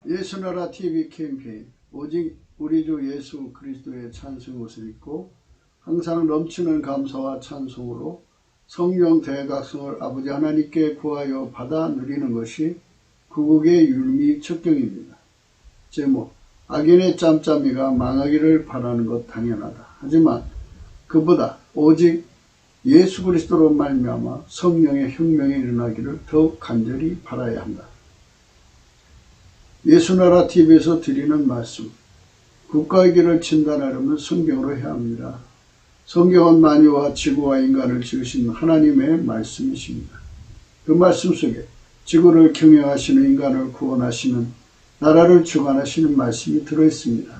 예수나라 TV 캠페인 오직 우리 주 예수 그리스도의 찬송 옷을 입고 항상 넘치는 감사와 찬송으로 성령 대각성을 아버지 하나님께 구하여 받아 누리는 것이 구국의 율미 척경입니다. 제목 악인의 짬짬이가 망하기를 바라는 것 당연하다. 하지만 그보다 오직 예수 그리스도로 말미암아 성령의 혁명이 일어나기를 더욱 간절히 바라야 한다. 예수나라 TV에서 드리는 말씀, 국가의 길을 진단하려면 성경으로 해야 합니다. 성경은 만유와 지구와 인간을 지으신 하나님의 말씀이십니다. 그 말씀 속에 지구를 경영하시는 인간을 구원하시는 나라를 주관하시는 말씀이 들어있습니다.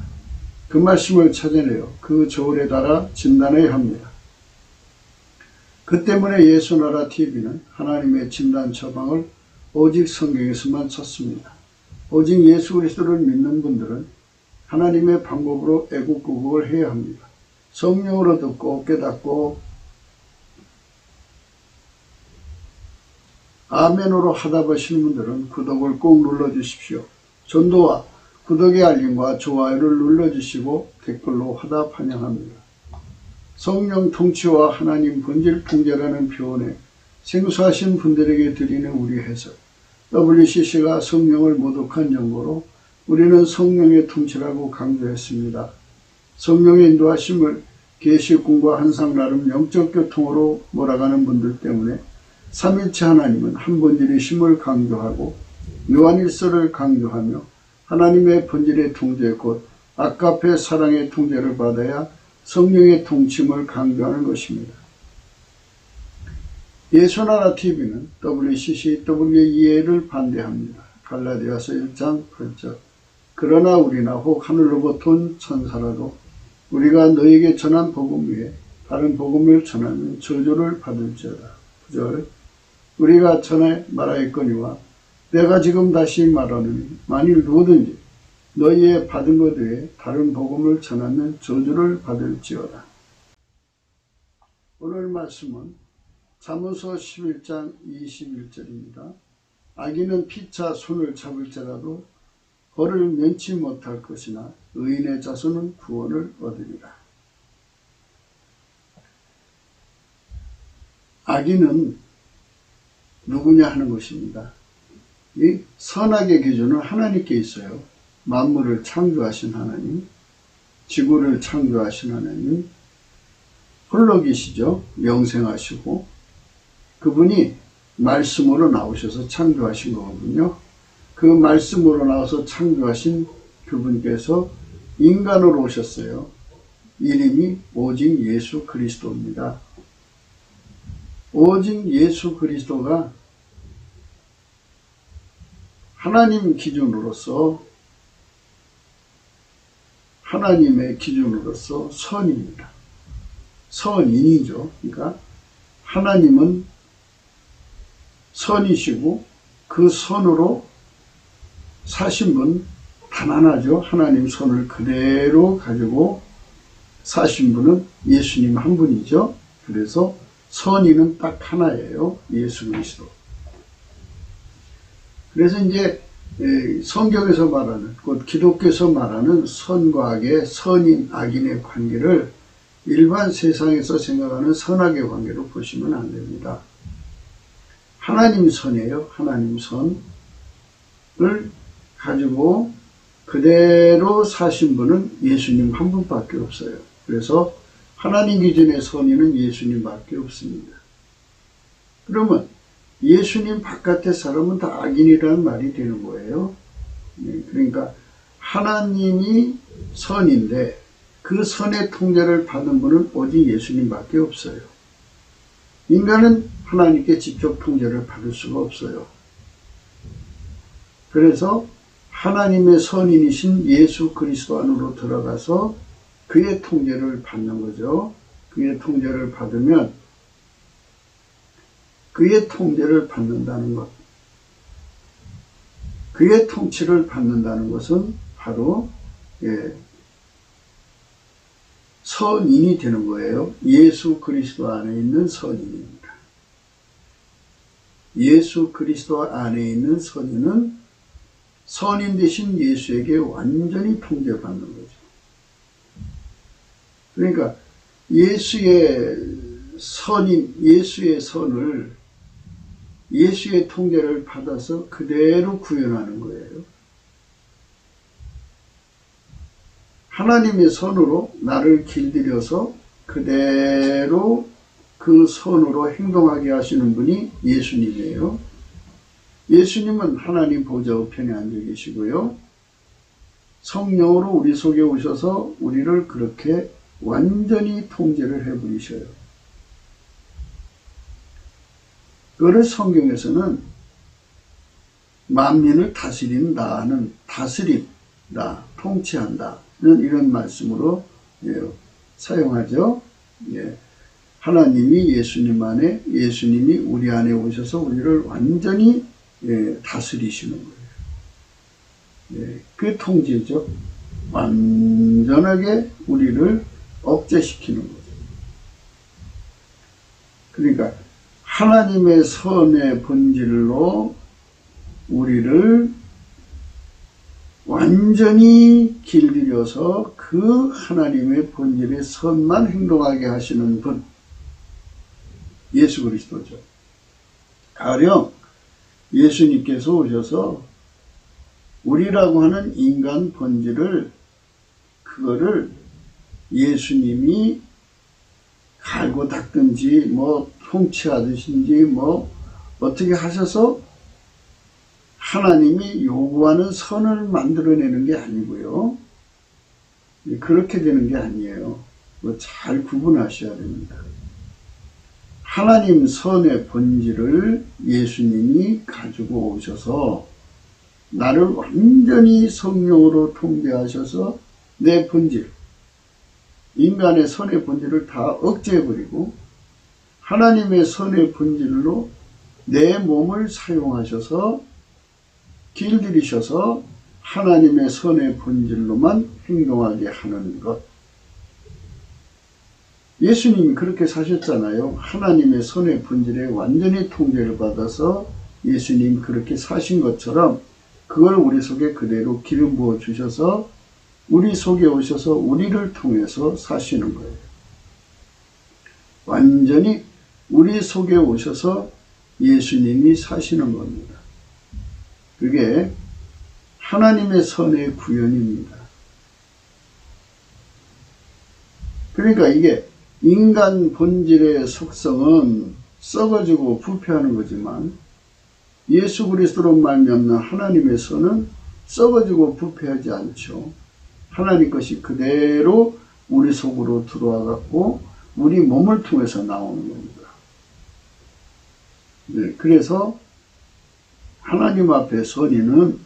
그 말씀을 찾아내어 그 저울에 달아 진단해야 합니다. 그 때문에 예수나라 TV는 하나님의 진단 처방을 오직 성경에서만 찾습니다. 오직 예수 그리스도를 믿는 분들은 하나님의 방법으로 애국구국을 해야 합니다. 성령으로 듣고 깨닫고 아멘으로 하답하시는 분들은 구독을 꼭 눌러주십시오. 전도와 구독의 알림과 좋아요를 눌러주시고 댓글로 화답 환영합니다. 성령 통치와 하나님 본질 통제라는 표현에 생소하신 분들에게 드리는 우리 해석, WCC가 성령을 모독한 연고로 우리는 성령의 통치라고 강조했습니다. 성령의 인도하심을 계시꾼과 한상 나름 영적 교통으로 몰아가는 분들 때문에 삼일체 하나님은 한 본질이심을 강조하고 요한일서를 강조하며 하나님의 본질의 통제 곧 아가페 사랑의 통제를 받아야 성령의 통침을 강조하는 것입니다. 예수나라 TV는 WCCWEA를 반대합니다. 갈라디아서 1장 8절 그러나 우리나 혹 하늘로부터 온 천사라도 우리가 너에게 전한 복음 위에 다른 복음을 전하면 저주를 받을지어다. 9절 우리가 전에 말하였거니와 내가 지금 다시 말하노니 만일 누구든지 너희의 받은 것 외에 다른 복음을 전하면 저주를 받을지어다. 오늘 말씀은 잠언서 11장 21절입니다. 악인은 피차 손을 잡을지라도 벌을 면치 못할 것이나 의인의 자손은 구원을 얻으리라. 악인은 누구냐 하는 것입니다. 이 선악의 기준은 하나님께 있어요. 만물을 창조하신 하나님, 지구를 창조하신 하나님, 홀로 계시죠. 영생하시고 그분이 말씀으로 나오셔서 창조하신 거거든요. 그 말씀으로 나와서 창조하신 그분께서 인간으로 오셨어요. 이름이 오직 예수 그리스도입니다. 오직 예수 그리스도가 하나님 기준으로서 하나님의 기준으로서 선입니다. 선인이죠. 그러니까 하나님은 선이시고 그 선으로 사신 분 단 하나죠. 하나님 선을 그대로 가지고 사신 분은 예수님 한 분이죠. 그래서 선인은 딱 하나예요. 예수 그리스도. 그래서 이제 성경에서 말하는 곧 기독교에서 말하는 선과 악의 선인 악인의 관계를 일반 세상에서 생각하는 선악의 관계로 보시면 안 됩니다. 하나님 선이에요. 하나님 선을 가지고 그대로 사신 분은 예수님 한 분밖에 없어요. 그래서 하나님 기준의 선인은 예수님밖에 없습니다. 그러면 예수님 바깥의 사람은 다 악인이라는 말이 되는 거예요. 그러니까 하나님이 선인데 그 선의 통제를 받은 분은 오직 예수님밖에 없어요. 인간은 하나님께 직접 통제를 받을 수가 없어요. 그래서 하나님의 선인이신 예수 그리스도 안으로 들어가서 그의 통제를 받는 거죠. 그의 통제를 받으면 그의 통제를 받는다는 것, 그의 통치를 받는다는 것은 바로 선인이 되는 거예요. 예수 그리스도 안에 있는 선인입니다. 예수 그리스도 안에 있는 선인은 선인 되신 예수에게 완전히 통제받는 거죠. 그러니까 예수의 선을 예수의 통제를 받아서 그대로 구현하는 거예요. 하나님의 선으로 나를 길들여서 그대로 그 선으로 행동하게 하시는 분이 예수님이에요. 예수님은 하나님 보좌 우편에 앉아 계시고요. 성령으로 우리 속에 오셔서 우리를 그렇게 완전히 통제를 해버리셔요. 그걸 성경에서는 만민을 다스린다는 다스린다, 통치한다는 이런 말씀으로 사용하죠. 하나님이 예수님 안에, 예수님이 우리 안에 오셔서 우리를 완전히 다스리시는 거예요. 그 통제죠. 완전하게 우리를 억제시키는 거죠. 그러니까 하나님의 선의 본질로 우리를 완전히 길들여서 그 하나님의 본질의 선만 행동하게 하시는 분, 예수 그리스도죠. 가령 예수님께서 오셔서 우리라고 하는 인간 본질을, 그거를 예수님이 갈고 닦든지 통치하듯이 어떻게 하셔서 하나님이 요구하는 선을 만들어내는 게 아니고요. 그렇게 되는 게 아니에요. 잘 구분하셔야 됩니다. 하나님 선의 본질을 예수님이 가지고 오셔서 나를 완전히 성령으로 통제하셔서 내 본질, 인간의 선의 본질을 다 억제해버리고 하나님의 선의 본질로 내 몸을 사용하셔서 길들이셔서 하나님의 선의 본질로만 행동하게 하는 것. 예수님이 그렇게 사셨잖아요. 하나님의 선의 본질에 완전히 통제를 받아서 예수님 그렇게 사신 것처럼 그걸 우리 속에 그대로 기름 부어 주셔서 우리 속에 오셔서 우리를 통해서 사시는 거예요. 완전히 우리 속에 오셔서 예수님이 사시는 겁니다. 그게 하나님의 선의 구현입니다. 그러니까 이게 인간 본질의 속성은 썩어지고 부패하는 거지만 예수 그리스도로 말미암는 하나님의 선은 썩어지고 부패하지 않죠. 하나님 것이 그대로 우리 속으로 들어와 갖고 우리 몸을 통해서 나오는 겁니다. 그래서 하나님 앞에 선인은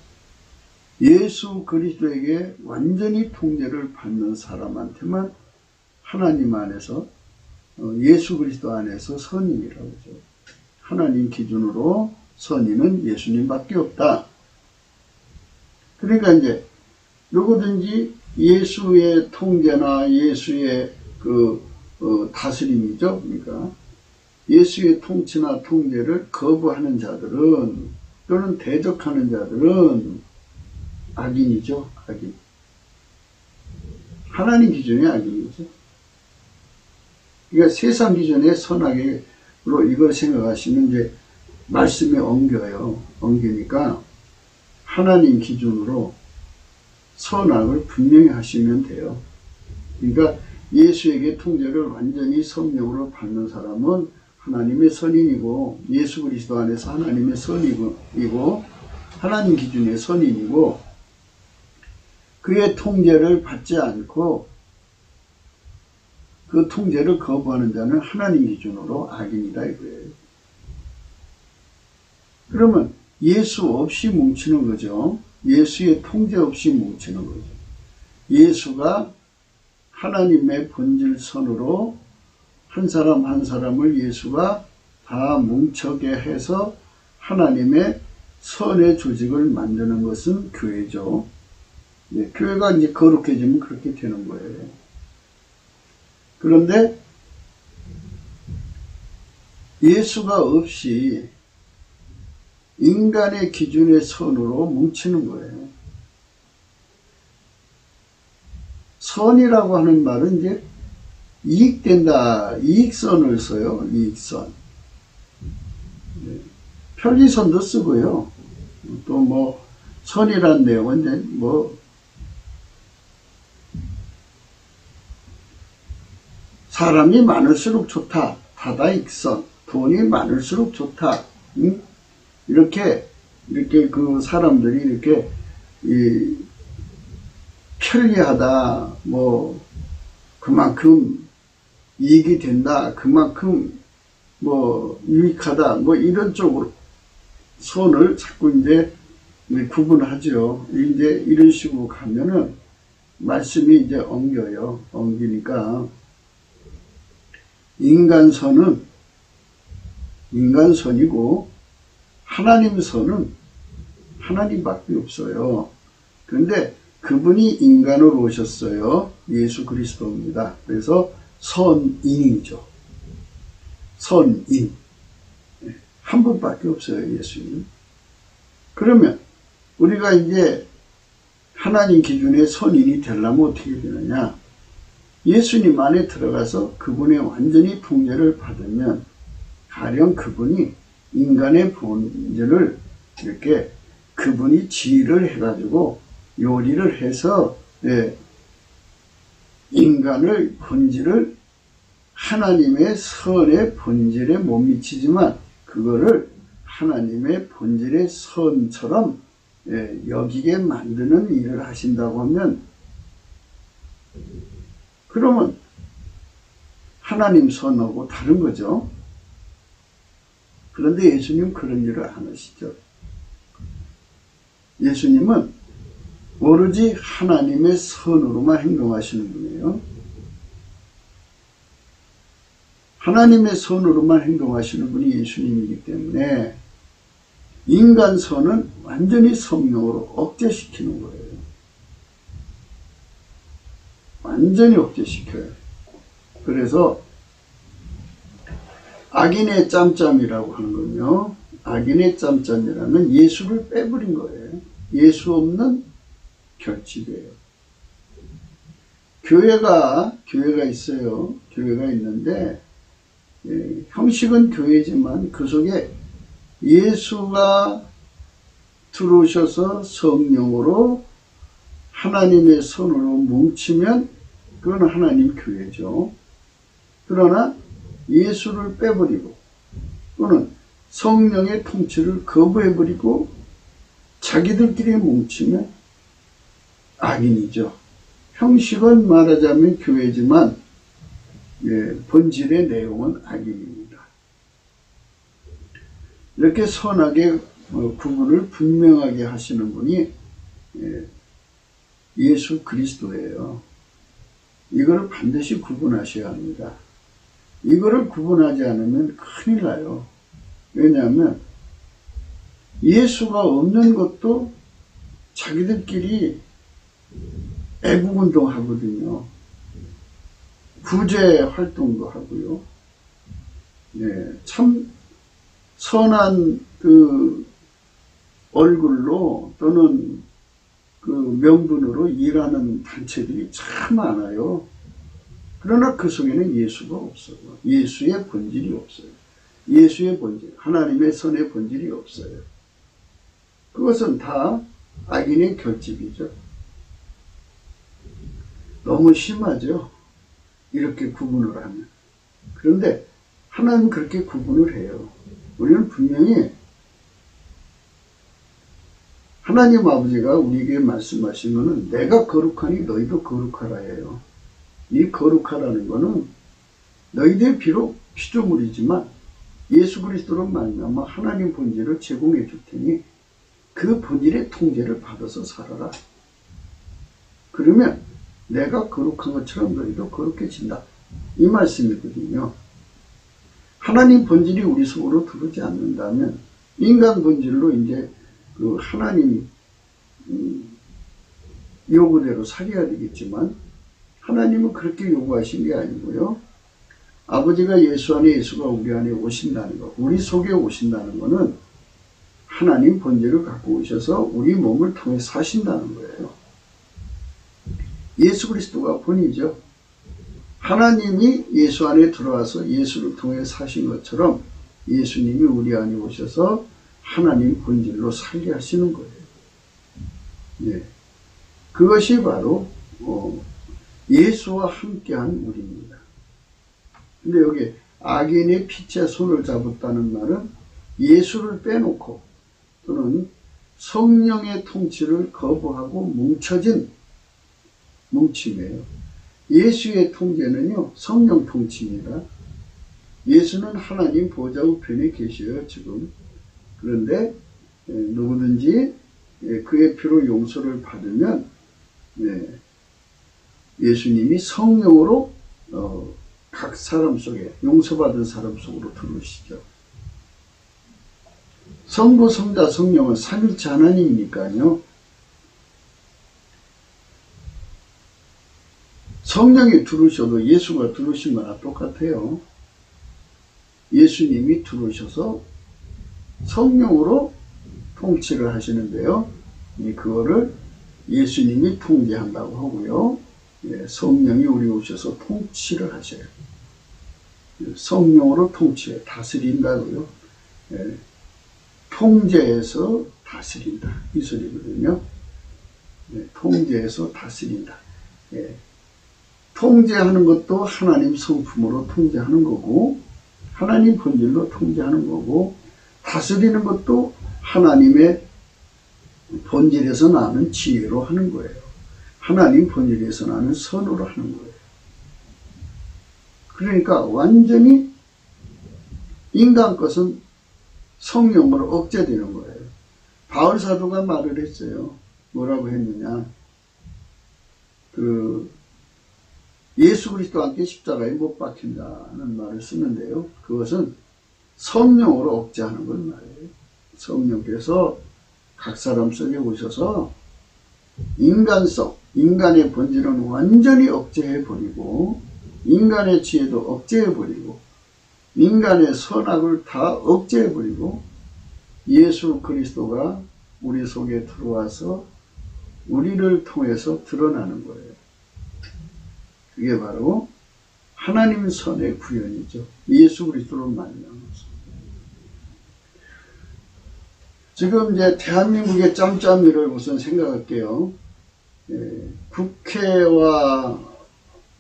예수 그리스도에게 완전히 통제를 받는 사람한테만 하나님 안에서 예수 그리스도 안에서 선인이라고 하죠. 하나님 기준으로 선인은 예수님밖에 없다. 그러니까 이제 누구든지 예수의 통제나 예수의 다스림이죠. 그러니까 예수의 통치나 통제를 거부하는 자들은 또는 대적하는 자들은 악인이죠. 악인. 하나님 기준의 악인이죠. 그러니까 세상 기준의 선악으로 이걸 생각하시면 이제 말씀에 엉겨요. 엉기니까 하나님 기준으로 선악을 분명히 하시면 돼요. 그러니까 예수에게 통제를 완전히 성령으로 받는 사람은 하나님의 선인이고 예수 그리스도 안에서 하나님의 선이고 하나님 기준의 선인이고 그의 통제를 받지 않고 그 통제를 거부하는 자는 하나님 기준으로 악인이다 이거예요. 그러면 예수 없이 뭉치는 거죠. 예수의 통제 없이 뭉치는 거죠. 예수가 하나님의 본질선으로 한 사람 한 사람을 예수가 다 뭉쳐게 해서 하나님의 선의 조직을 만드는 것은 교회죠. 교회가 이제 거룩해지면 그렇게 되는 거예요. 그런데 예수가 없이 인간의 기준의 선으로 뭉치는 거예요. 선이라고 하는 말은 이제 이익된다, 이익선을 써요. 이익선. 편리선도 쓰고요. 또 뭐 선이란 내용은 이제 뭐 사람이 많을수록 좋다. 다다익선. 돈이 많을수록 좋다. 응? 이렇게 그 사람들이 이렇게 편리하다. 뭐 그만큼 이익이 된다. 그만큼 뭐 유익하다. 뭐 이런 쪽으로 선을 자꾸 이제 구분하죠. 이제 이런 식으로 가면은 말씀이 이제 엉겨요. 엉기니까 인간선은 인간선이고 하나님 선은 하나님밖에 없어요. 그런데 그분이 인간으로 오셨어요. 예수 그리스도입니다. 그래서 선인이죠. 선인. 한 분밖에 없어요. 예수님. 그러면 우리가 이제 하나님 기준의 선인이 되려면 어떻게 되느냐? 예수님 안에 들어가서 그분의 완전히 통제를 받으면 가령 그분이 인간의 본질을 이렇게 그분이 지휘를 해가지고 요리를 해서 인간의 본질을 하나님의 선의 본질에 못 미치지만 그거를 하나님의 본질의 선처럼 여기게 만드는 일을 하신다고 하면 그러면 하나님 선하고 다른 거죠. 그런데 예수님 그런 일을 안 하시죠. 예수님은 오로지 하나님의 선으로만 행동하시는 분이에요. 하나님의 선으로만 행동하시는 분이 예수님이기 때문에 인간 선은 완전히 성령으로 억제시키는 거예요. 완전히 억제시켜요. 그래서 악인의 짬짬이라고 하는 건요. 악인의 짬짬이라면 예수를 빼버린 거예요. 예수 없는 결집이에요. 교회가 있어요. 교회가 있는데 형식은 교회지만 그 속에 예수가 들어오셔서 성령으로 하나님의 손으로 뭉치면 그건 하나님 교회죠. 그러나 예수를 빼버리고 또는 성령의 통치를 거부해버리고 자기들끼리 뭉치면 악인이죠. 형식은 말하자면 교회지만 본질의 내용은 악인입니다. 이렇게 선하게 구분을 분명하게 하시는 분이 예수 그리스도예요. 이거를 반드시 구분하셔야 합니다. 이거를 구분하지 않으면 큰일 나요. 왜냐하면 예수가 없는 것도 자기들끼리 애국운동 하거든요. 구제 활동도 하고요. 참 선한 그 얼굴로 또는 그 명분으로 일하는 단체들이 참 많아요. 그러나 그 속에는 예수가 없어요. 예수의 본질이 없어요. 예수의 본질, 하나님의 선의 본질이 없어요. 그것은 다 악인의 결집이죠. 너무 심하죠. 이렇게 구분을 하면. 그런데 하나님은 그렇게 구분을 해요. 우리는 분명히 하나님 아버지가 우리에게 말씀하신 것은 내가 거룩하니 너희도 거룩하라 해요. 이 거룩하라는 것은 너희들 비록 피조물이지만 예수 그리스도로 말미암아 하나님 본질을 제공해 줄 테니 그 본질의 통제를 받아서 살아라. 그러면 내가 거룩한 것처럼 너희도 거룩해진다. 이 말씀이거든요. 하나님 본질이 우리 속으로 들어오지 않는다면 인간 본질로 이제 그 하나님 요구대로 살아야 되겠지만 하나님은 그렇게 요구하신 게 아니고요. 아버지가 예수 안에 예수가 우리 안에 오신다는 것, 우리 속에 오신다는 것은 하나님 본질을 갖고 오셔서 우리 몸을 통해 사신다는 거예요. 예수 그리스도가 본이죠. 하나님이 예수 안에 들어와서 예수를 통해 사신 것처럼 예수님이 우리 안에 오셔서 하나님 본질로 살게 하시는 거예요. 네. 그것이 바로 예수와 함께한 우리입니다. 근데 여기 악인의 피치에 손을 잡았다는 말은 예수를 빼놓고 또는 성령의 통치를 거부하고 뭉침이에요. 예수의 통제는요, 성령 통치입니다. 예수는 하나님 보좌 우편에 계셔요, 지금. 그런데 누구든지 그의 피로 용서를 받으면 예수님이 성령으로 각 사람 속에 용서받은 사람 속으로 들어오시죠. 성부, 성자, 성령은 삼일체 하나님이니까요. 성령이 들어오셔도 예수가 들어오신 거나 똑같아요. 예수님이 들어오셔서 성령으로 통치를 하시는데요. 그거를 예수님이 통제한다고 하고요. 성령이 우리 오셔서 통치를 하셔요. 성령으로 통치해 다스린다고요. 통제해서 다스린다 이 소리거든요. 통제해서 다스린다. 통제하는 것도 하나님 성품으로 통제하는 거고 하나님 본질로 통제하는 거고 다스리는 것도 하나님의 본질에서 나는 지혜로 하는 거예요. 하나님 본질에서 나는 선으로 하는 거예요. 그러니까 완전히 인간 것은 성령으로 억제되는 거예요. 바울 사도가 말을 했어요. 뭐라고 했느냐. 예수 그리스도와 함께 십자가에 못 박힌다는 말을 쓰는데요. 그것은 성령으로 억제하는 걸 말해요. 성령께서 각 사람 속에 오셔서 인간성, 인간의 본질은 완전히 억제해버리고 인간의 지혜도 억제해버리고 인간의 선악을 다 억제해버리고 예수 그리스도가 우리 속에 들어와서 우리를 통해서 드러나는 거예요. 그게 바로 하나님 선의 구현이죠. 예수 그리스도로 말미암아서. 지금 이제 대한민국의 짬짬이를 우선 생각할게요. 국회와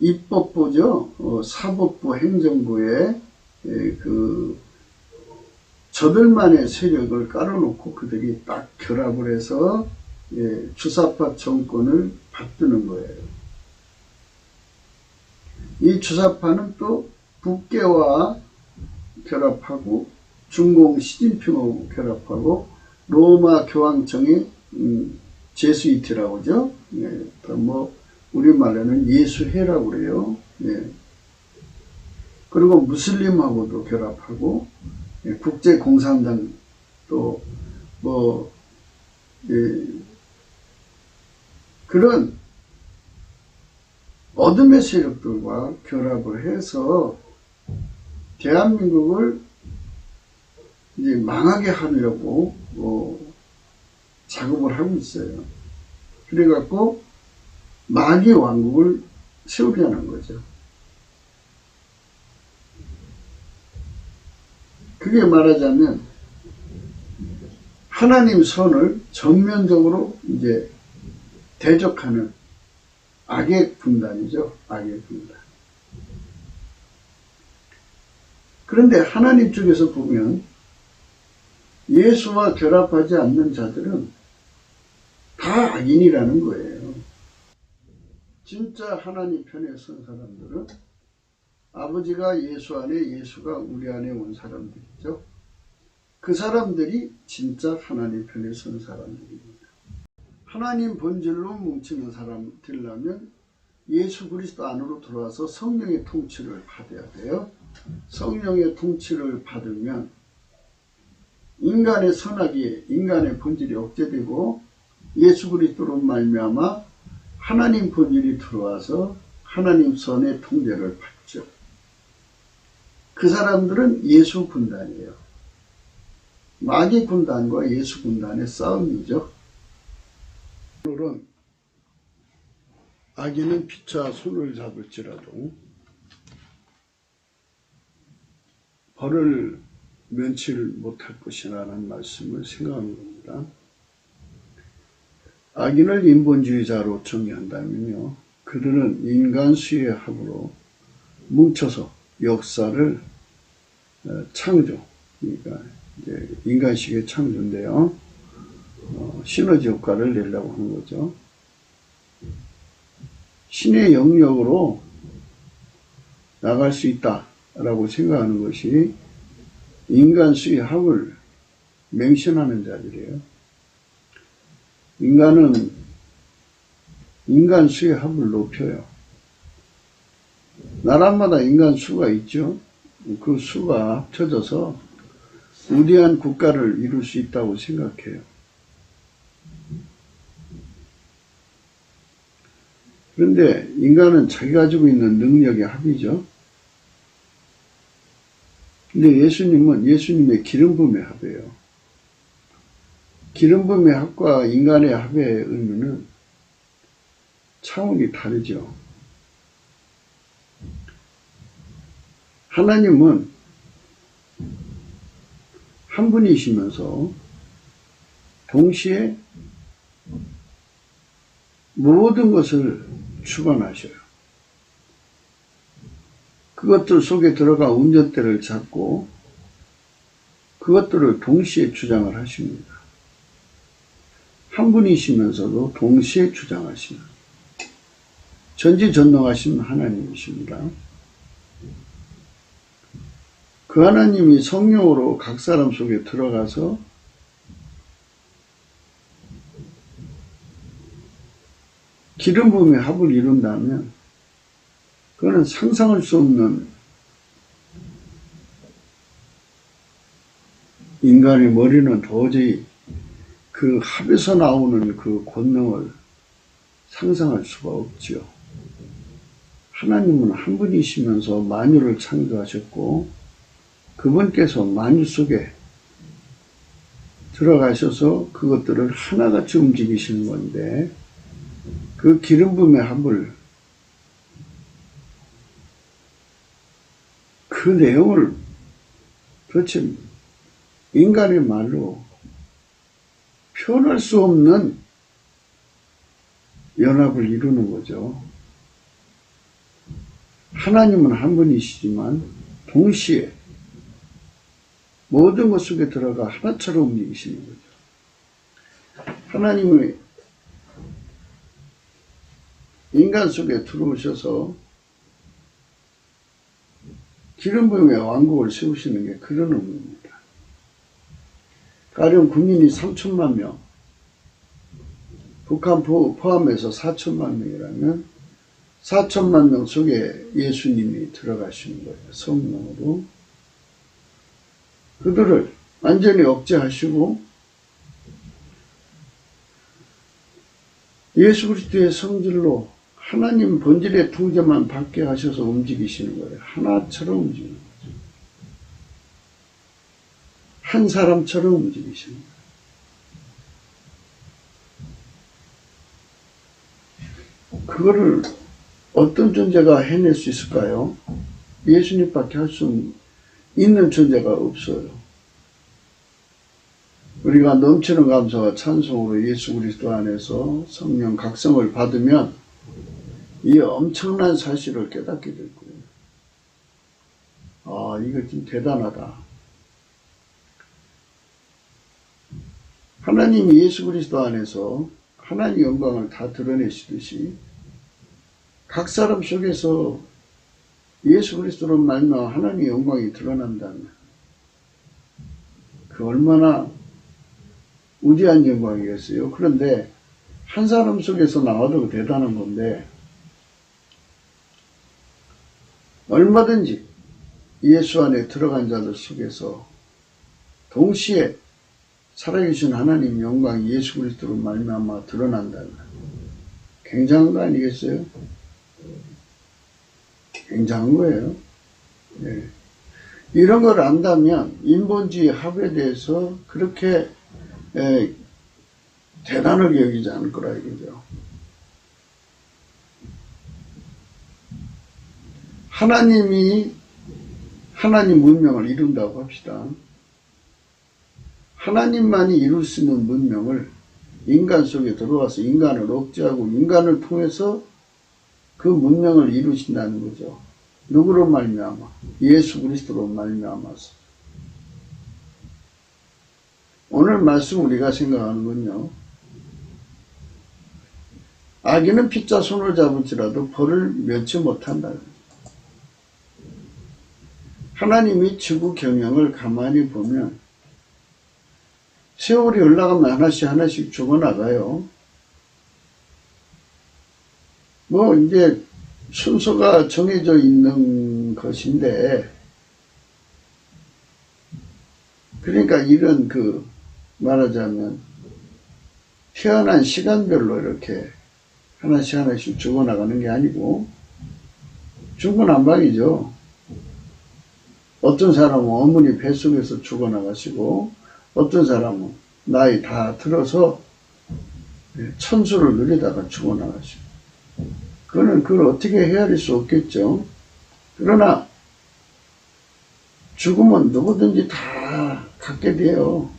입법부죠. 사법부, 행정부에 저들만의 세력을 깔아놓고 그들이 딱 결합을 해서 주사파 정권을 받드는 거예요. 이 주사파는 또 북계와 결합하고 중공 시진핑하고 결합하고 로마 교황청의 제수이트라고 하죠. 우리말로는 예수회라고 그래요. 그리고 무슬림하고도 결합하고 국제공산당 또 그런 어둠의 세력들과 결합을 해서 대한민국을 이제 망하게 하려고 작업을 하고 있어요. 그래갖고 마귀 왕국을 세우려는 거죠. 그게 말하자면 하나님 선을 전면적으로 이제 대적하는 악의 분단이죠. 악의 분단. 그런데 하나님 쪽에서 보면 예수와 결합하지 않는 자들은 다 악인이라는 거예요. 진짜 하나님 편에 선 사람들은 아버지가 예수 안에 예수가 우리 안에 온 사람들이죠. 그 사람들이 진짜 하나님 편에 선 사람들입니다. 하나님 본질로 뭉치는 사람 되려면 예수 그리스도 안으로 들어와서 성령의 통치를 받아야 돼요. 성령의 통치를 받으면 인간의 선악이 인간의 본질이 억제되고 예수 그리스도로 말미암아 하나님 본질이 들어와서 하나님 선의 통제를 받죠. 그 사람들은 예수 군단이에요. 마귀 군단과 예수 군단의 싸움이죠. 물론 악인은 피차 손을 잡을지라도 벌을 면치를 못할 것이라는 말씀을 생각하는 겁니다. 악인을 인본주의자로 정의한다면요, 그들은 인간 수의 합으로 뭉쳐서 역사를 창조, 그러니까 이제 인간식의 창조인데요, 시너지 효과를 내려고 하는 거죠. 신의 영역으로 나갈 수 있다라고 생각하는 것이 인간 수의 합을 맹신하는 자들이에요. 인간은 인간 수의 합을 높여요. 나라마다 인간 수가 있죠. 그 수가 합쳐져서 우대한 국가를 이룰 수 있다고 생각해요. 그런데 인간은 자기가 가지고 있는 능력의 합이죠. 근데 예수님은 예수님의 기름 부음의 합이에요. 기름 부음의 합과 인간의 합의 의미는 차원이 다르죠. 하나님은 한 분이시면서 동시에 모든 것을 주관하셔요. 그것들 속에 들어가 운전대를 잡고 그것들을 동시에 주장을 하십니다. 한 분이시면서도 동시에 주장하시는 전지전능하신 하나님이십니다. 그 하나님이 성령으로 각 사람 속에 들어가서 기름 부음의 합을 이룬다면 그거는 상상할 수 없는 인간의 머리는 도저히 그 합에서 나오는 그 권능을 상상할 수가 없지요. 하나님은 한 분이시면서 만유를 창조하셨고 그분께서 만유 속에 들어가셔서 그것들을 하나같이 움직이시는 건데 그 기름 부음의 합을 그 내용을 도대체 인간의 말로 표현할 수 없는 연합을 이루는 거죠. 하나님은 한 분이시지만 동시에 모든 것 속에 들어가 하나처럼 움직이시는 거죠. 하나님이 인간 속에 들어오셔서 기름 부음의 왕국을 세우시는 게 그런 의미입니다. 가령 국민이 3천만 명, 북한 포함해서 4천만 명이라면 4천만 명 속에 예수님이 들어가시는 거예요. 성령으로. 그들을 완전히 억제하시고 예수 그리스도의 성질로 하나님 본질의 통제만 받게 하셔서 움직이시는 거예요. 하나처럼 움직이는 거죠. 한 사람처럼 움직이시는 거예요. 그거를 어떤 존재가 해낼 수 있을까요? 예수님밖에 할 수 있는 존재가 없어요. 우리가 넘치는 감사와 찬송으로 예수 그리스도 안에서 성령 각성을 받으면 이 엄청난 사실을 깨닫게 될 거예요. 아, 이거 좀 대단하다. 하나님이 예수 그리스도 안에서 하나님의 영광을 다 드러내시듯이 각 사람 속에서 예수 그리스도로 말미암아 하나님의 영광이 드러난다면 그 얼마나 우대한 영광이겠어요. 그런데 한 사람 속에서 나와도 대단한 건데 얼마든지 예수 안에 들어간 자들 속에서 동시에 살아계신 하나님 영광이 예수 그리스도로 말미암아 드러난다면 굉장한 거 아니겠어요? 굉장한 거예요. 네. 이런 걸 안다면 인본주의 합에 대해서 그렇게 대단하게 여기지 않을 거라 이거죠. 하나님이 하나님 문명을 이룬다고 합시다. 하나님만이 이룰 수 있는 문명을 인간 속에 들어와서 인간을 억제하고 인간을 통해서 그 문명을 이루신다는 거죠. 누구로 말미암아? 예수 그리스도로 말미암아서. 오늘 말씀 우리가 생각하는 건요. 아기는 피자 손을 잡을지라도 벌을 면치 못한다. 하나님이 지구 경영을 가만히 보면 세월이 흘러가면 하나씩 죽어나가요. 뭐 이제 순서가 정해져 있는 것인데, 그러니까 이런 말하자면 태어난 시간별로 이렇게 하나씩 죽어나가는 게 아니고 중구난방이죠. 어떤 사람은 어머니 뱃속에서 죽어나가시고 어떤 사람은 나이 다 들어서 천수를 누리다가 죽어나가시고, 그걸 어떻게 헤아릴 수 없겠죠. 그러나 죽음은 누구든지 다 갖게 돼요.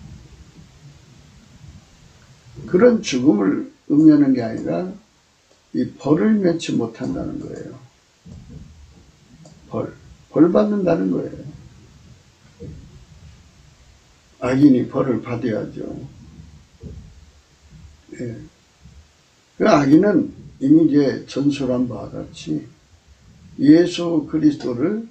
그런 죽음을 의미하는 게 아니라 이 벌을 면치 못한다는 거예요. 벌 받는다는 거예요. 악인이 벌을 받아야죠. 예. 그 악인은 이미 이제 전설한 바와 같이 예수 그리스도와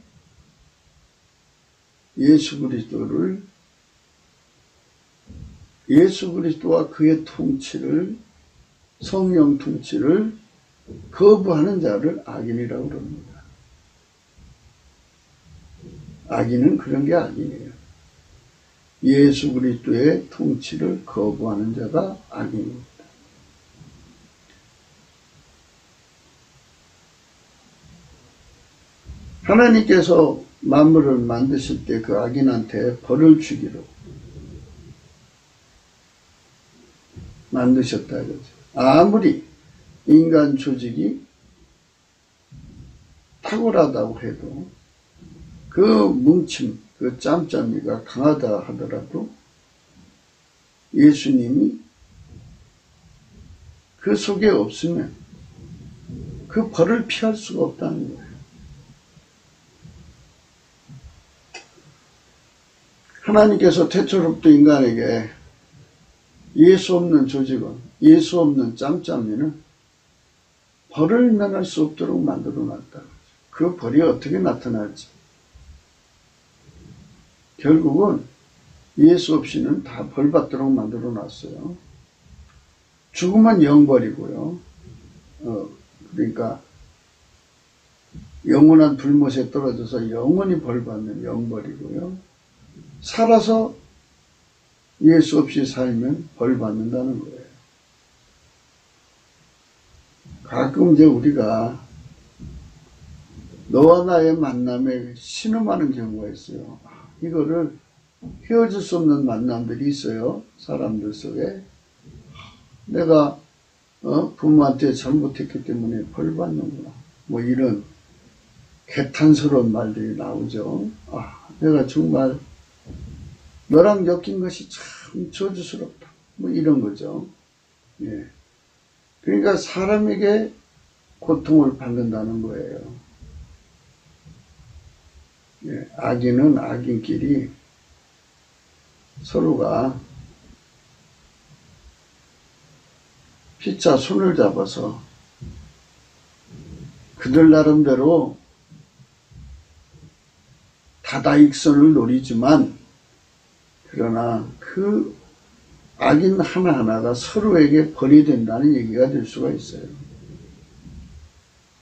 그의 통치를, 성령 통치를 거부하는 자를 악인이라고 그럽니다. 악인은 그런 게 아니에요. 예수 그리스도의 통치를 거부하는 자가 악인입니다. 하나님께서 만물을 만드실 때 그 악인한테 벌을 주기로 만드셨다 이거죠. 아무리 인간 조직이 탁월하다고 해도 그 뭉침, 그 짬짬이가 강하다 하더라도 예수님이 그 속에 없으면 그 벌을 피할 수가 없다는 거예요. 하나님께서 태초로부터 인간에게 예수 없는 조직은, 예수 없는 짬짬이는 벌을 면할 수 없도록 만들어 놨다. 그 벌이 어떻게 나타날지. 결국은 예수 없이는 다 벌 받도록 만들어 놨어요. 죽으면 영벌이고요. 그러니까 영원한 불못에 떨어져서 영원히 벌 받는 영벌이고요. 살아서 예수 없이 살면 벌 받는다는 거예요. 가끔 이제 우리가 너와 나의 만남에 신음하는 경우가 있어요. 이거를 헤어질 수 없는 만남들이 있어요. 사람들 속에. 내가 부모한테 잘못했기 때문에 벌 받는구나. 뭐 이런 개탄스러운 말들이 나오죠. 내가 정말 너랑 엮인 것이 참 저주스럽다. 뭐 이런 거죠. 예. 그러니까 사람에게 고통을 받는다는 거예요. 예. 악인은 악인끼리 서로가 피차 손을 잡아서 그들 나름대로 다다익선을 노리지만, 그러나 그 악인 하나하나가 서로에게 벌이 된다는 얘기가 될 수가 있어요.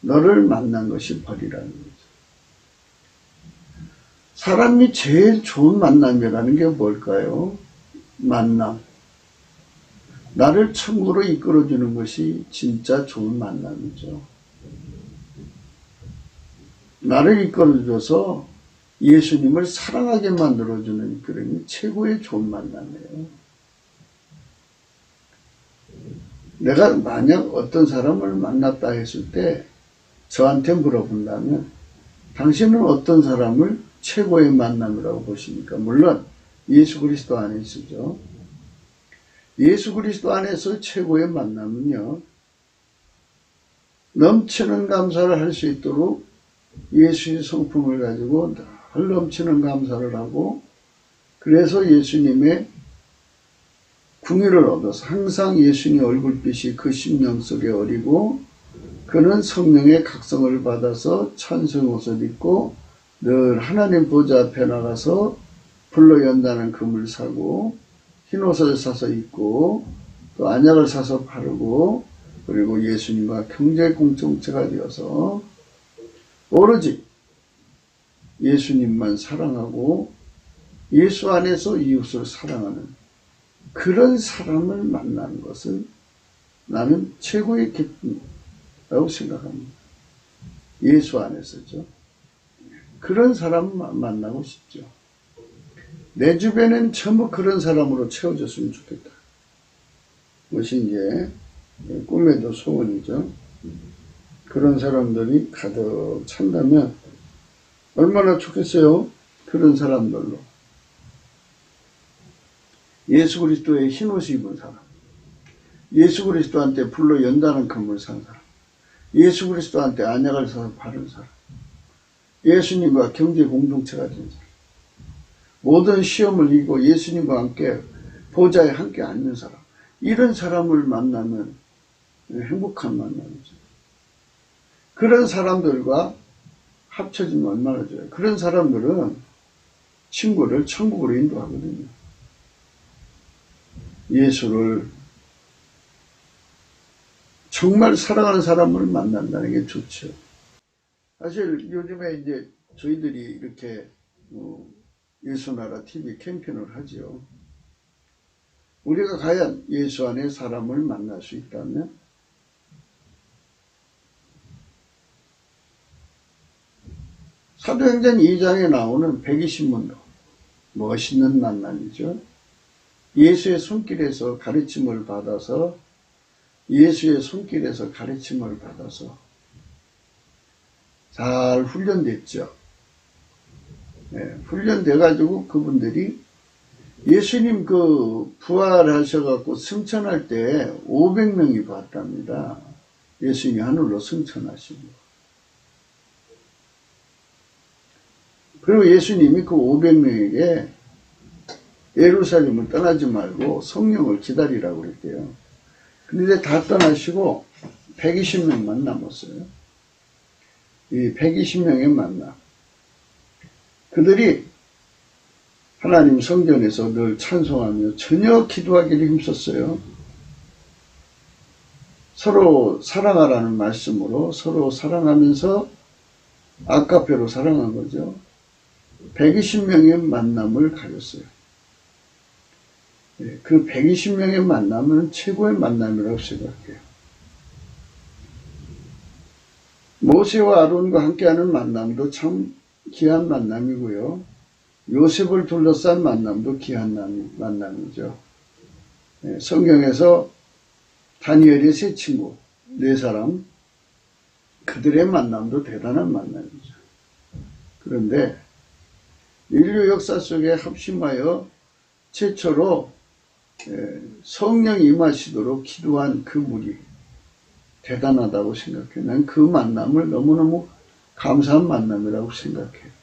너를 만난 것이 벌이라는 거죠. 사람이 제일 좋은 만남이라는 게 뭘까요? 만남. 나를 천국으로 이끌어주는 것이 진짜 좋은 만남이죠. 나를 이끌어줘서 예수님을 사랑하게 만들어주는 그런 최고의 좋은 만남이에요. 내가 만약 어떤 사람을 만났다 했을 때 저한테 물어본다면 당신은 어떤 사람을 최고의 만남이라고 보십니까? 물론 예수 그리스도 안에 있죠. 예수 그리스도 안에서 최고의 만남은요, 넘치는 감사를 할 수 있도록 예수의 성품을 가지고 늘 넘치는 감사를 하고, 그래서 예수님의 궁유를 얻어서 항상 예수님의 얼굴빛이 그 심령 속에 어리고, 그는 성령의 각성을 받아서 찬송 옷을 입고 늘 하나님 보좌 앞에 나가서 불로 연다는 금을 사고 흰옷을 사서 입고 또 안약을 사서 바르고, 그리고 예수님과 경제 공동체가 되어서 오로지 예수님만 사랑하고 예수 안에서 이웃을 사랑하는 그런 사람을 만나는 것은 나는 최고의 기쁨이라고 생각합니다. 예수 안에서죠. 그런 사람을 만나고 싶죠. 내 주변에는 전부 그런 사람으로 채워졌으면 좋겠다. 그것이 이제 꿈에도 소원이죠. 그런 사람들이 가득 찬다면 얼마나 좋겠어요. 그런 사람들로. 예수 그리스도의 흰옷을 입은 사람, 예수 그리스도한테 불로 연다는 금을 산 사람, 예수 그리스도한테 안약을 사서 바른 사람, 예수님과 경제 공동체가 된 사람, 모든 시험을 이기고 예수님과 함께 보좌에 함께 앉는 사람, 이런 사람을 만나면 행복한 만남이죠. 그런 사람들과 합쳐지면 얼마나 좋아요. 그런 사람들은 친구를 천국으로 인도하거든요. 예수를 정말 사랑하는 사람을 만난다는 게 좋죠. 사실 요즘에 이제 저희들이 이렇게 예수나라 TV 캠페인을 하죠. 우리가 과연 예수 안에 사람을 만날 수 있다면 사도행전 2장에 나오는 120문도 멋있는 만남이죠. 예수의 손길에서 가르침을 받아서 잘 훈련됐죠. 네, 훈련돼가지고 그분들이 예수님 부활하셔갖고 승천할 때 500명이 봤답니다. 예수님이 하늘로 승천하시고. 그리고 예수님이 그 500명에게 예루살렘을 떠나지 말고 성령을 기다리라고 그랬대요. 근데 다 떠나시고 120명만 남았어요. 이 120명의 만남. 그들이 하나님 성전에서 늘 찬송하며 전혀 기도하기를 힘썼어요. 서로 사랑하라는 말씀으로 서로 사랑하면서 아카페로 사랑한 거죠. 120명의 만남을 가졌어요. 그 120명의 만남은 최고의 만남이라고 생각해요. 모세와 아론과 함께하는 만남도 참 귀한 만남이고요. 요셉을 둘러싼 만남도 귀한 만남이죠. 성경에서 다니엘의 세 친구, 네 사람, 그들의 만남도 대단한 만남이죠. 그런데 인류 역사 속에 합심하여 최초로 성령이 임하시도록 기도한 그 무리, 대단하다고 생각해요. 난 그 만남을 너무너무 감사한 만남이라고 생각해요.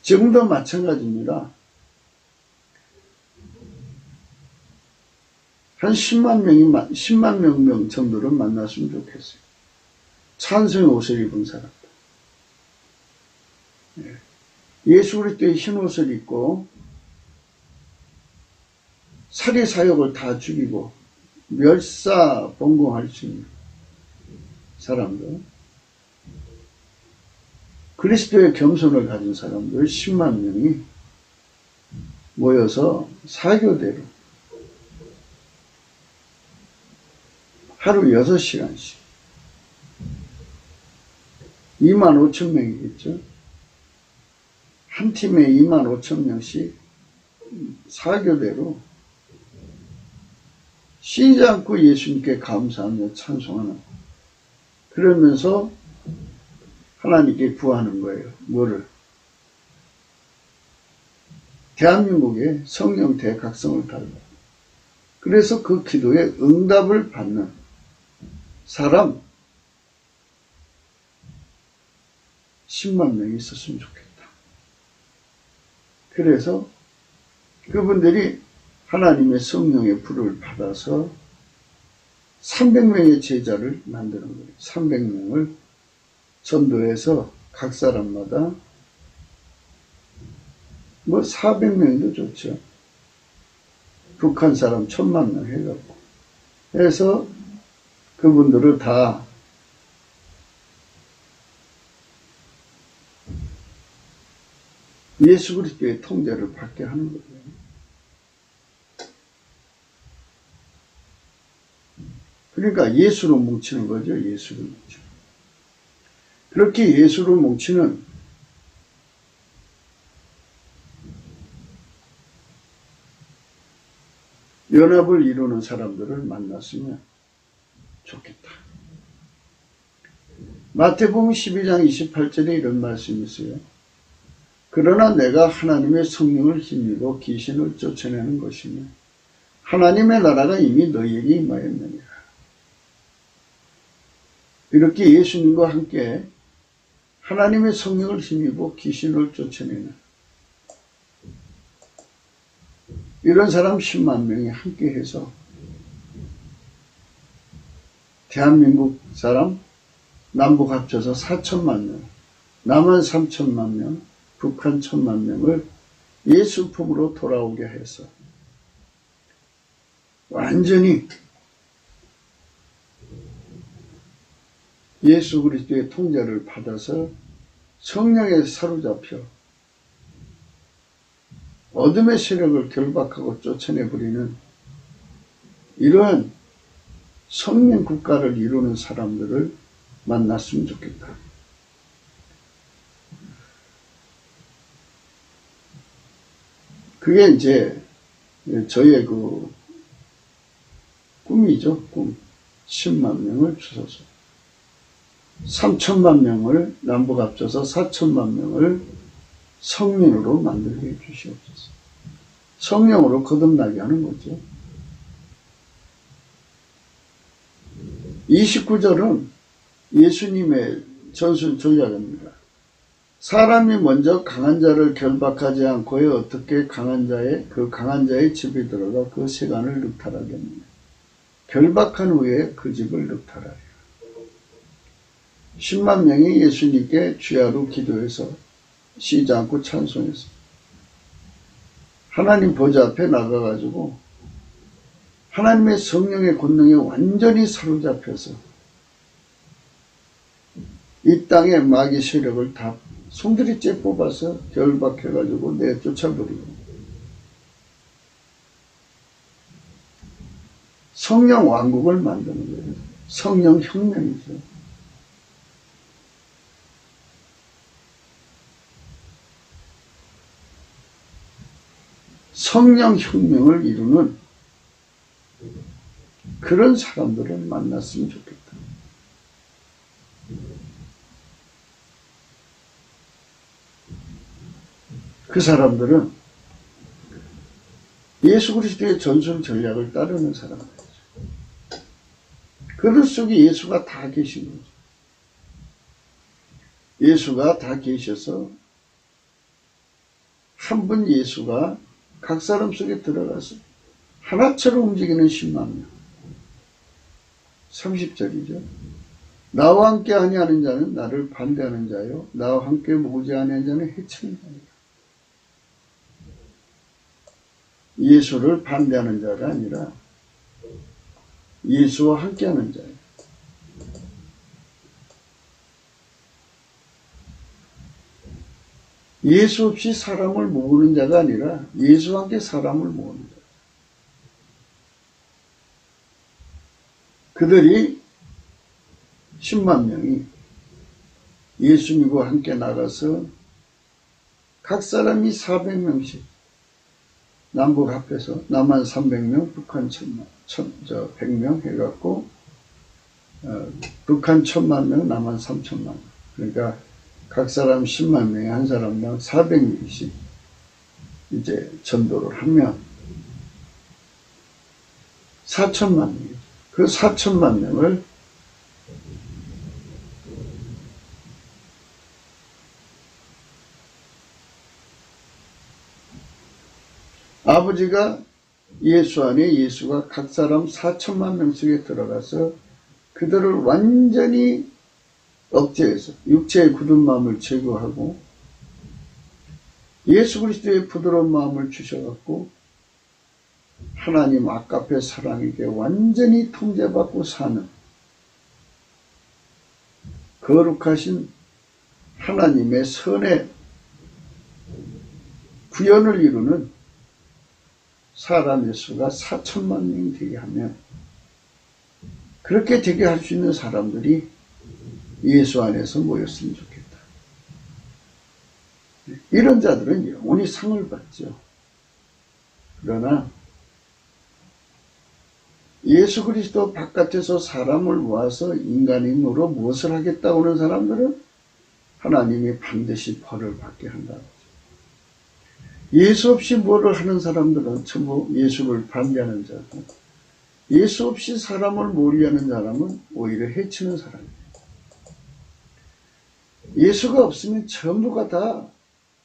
지금도 마찬가지입니다. 한 10만 명 정도를 만났으면 좋겠어요. 찬송의 옷을 입은 사람들. 예수 그리스도의 흰 옷을 입고 살해 사역을 다 죽이고 멸사봉공할 수 있는 사람들, 그리스도의 겸손을 가진 사람들 10만 명이 모여서 사교대로 하루 6시간씩 2만 5천 명이겠죠. 한 팀에 25,000명씩 사교대로 쉬지 않고 예수님께 감사하며 찬송하는, 그러면서 하나님께 구하는 거예요. 뭐를? 대한민국의 성령 대각성을 달라. 그래서 그 기도에 응답을 받는 사람 10만 명이 있었으면 좋겠다. 그래서 그분들이 하나님의 성령의 불을 받아서 300명의 제자를 만드는 거예요. 300명을 전도해서 각 사람마다 400명도 좋죠. 북한 사람 1000만 명 해갖고 해서 그분들을 다 예수 그리스도의 통제를 받게 하는 거예요. 그러니까 예수로 뭉치는 거죠. 예수로 뭉치는. 그렇게 예수로 뭉치는 연합을 이루는 사람들을 만났으면 좋겠다. 마태복음 12장 28절에 이런 말씀이 있어요. 그러나 내가 하나님의 성령을 힘입어 귀신을 쫓아내는 것이며 하나님의 나라가 이미 너희에게 임하였느니라. 이렇게 예수님과 함께 하나님의 성령을 힘입어 귀신을 쫓아내는 이런 사람 10만 명이 함께 해서 대한민국 사람 남북 합쳐서 4천만 명, 남한 3천만 명, 북한 1,000만 명을 예수 품으로 돌아오게 해서 완전히 예수 그리스도의 통제를 받아서 성령에 사로잡혀 어둠의 세력을 결박하고 쫓아내버리는 이러한 성령 국가를 이루는 사람들을 만났으면 좋겠다. 그게 이제 저의 그 꿈이죠. 꿈. 10만 명을 주소서. 3천만 명을 남북 합쳐서 4천만 명을 성령으로 만들게 해주시옵소서. 성령으로 거듭나게 하는 거죠. 29절은 예수님의 전술 전략입니다. 사람이 먼저 강한 자를 결박하지 않고요. 어떻게 강한 자의 집에 들어가 그 세간을 늑탈하겠느냐. 결박한 후에 그 집을 늑탈하려. 10만 명이 예수님께 주야로 기도해서 쉬지 않고 찬송해서 하나님 보좌 앞에 나가가지고 하나님의 성령의 권능에 완전히 사로잡혀서 이 땅의 마귀 세력을 다 송두리째 뽑아서 결박해가지고 내쫓아버리고 성령 왕국을 만드는 거예요. 성령 혁명이죠. 성령 혁명을 이루는 그런 사람들을 만났으면 좋겠다. 그 사람들은 예수 그리스도의 전술 전략을 따르는 사람들이죠. 그들 속에 예수가 다 계신 거죠. 예수가 다 계셔서 한 분 예수가 각 사람 속에 들어가서 하나처럼 움직이는 10만 명. 30절이죠. 나와 함께 아니하는 자는 나를 반대하는 자요 나와 함께 모지 아니하는 자는 해치는 자니라. 예수를 반대하는 자가 아니라 예수와 함께하는 자예요. 예수 없이 사람을 모으는 자가 아니라 예수와 함께 사람을 모으는 자. 그들이 10만 명이 예수님과 함께 나가서 각 사람이 400명씩 남북 합해서 남한 300명, 북한 100명 해갖고 북한 1000만 명, 남한 3000만 명. 그러니까 각 사람 10만 명에 한 사람당 400명씩 이제 전도를 하면 4천만 명이죠. 그 4천만 명을 아버지가 예수 안에 예수가 각 사람 4천만 명 속에 들어가서 그들을 완전히 억제해서 육체의 굳은 마음을 제거하고 예수 그리스도의 부드러운 마음을 주셔갖고 하나님 아까페 사랑에게 완전히 통제받고 사는 거룩하신 하나님의 선의 구현을 이루는 사람의 수가 4천만 명이 되게 하면 그렇게 되게 할 수 있는 사람들이 예수 안에서 모였으면 좋겠다. 이런 자들은 영원히 상을 받죠. 그러나 예수 그리스도 바깥에서 사람을 모아서 인간의 힘으로 무엇을 하겠다고 하는 사람들은 하나님이 반드시 벌을 받게 한다. 예수 없이 뭐를 하는 사람들은 전부 예수를 반대하는 자고 예수 없이 사람을 몰이하는 사람은 오히려 해치는 사람이에요. 예수가 없으면 전부가 다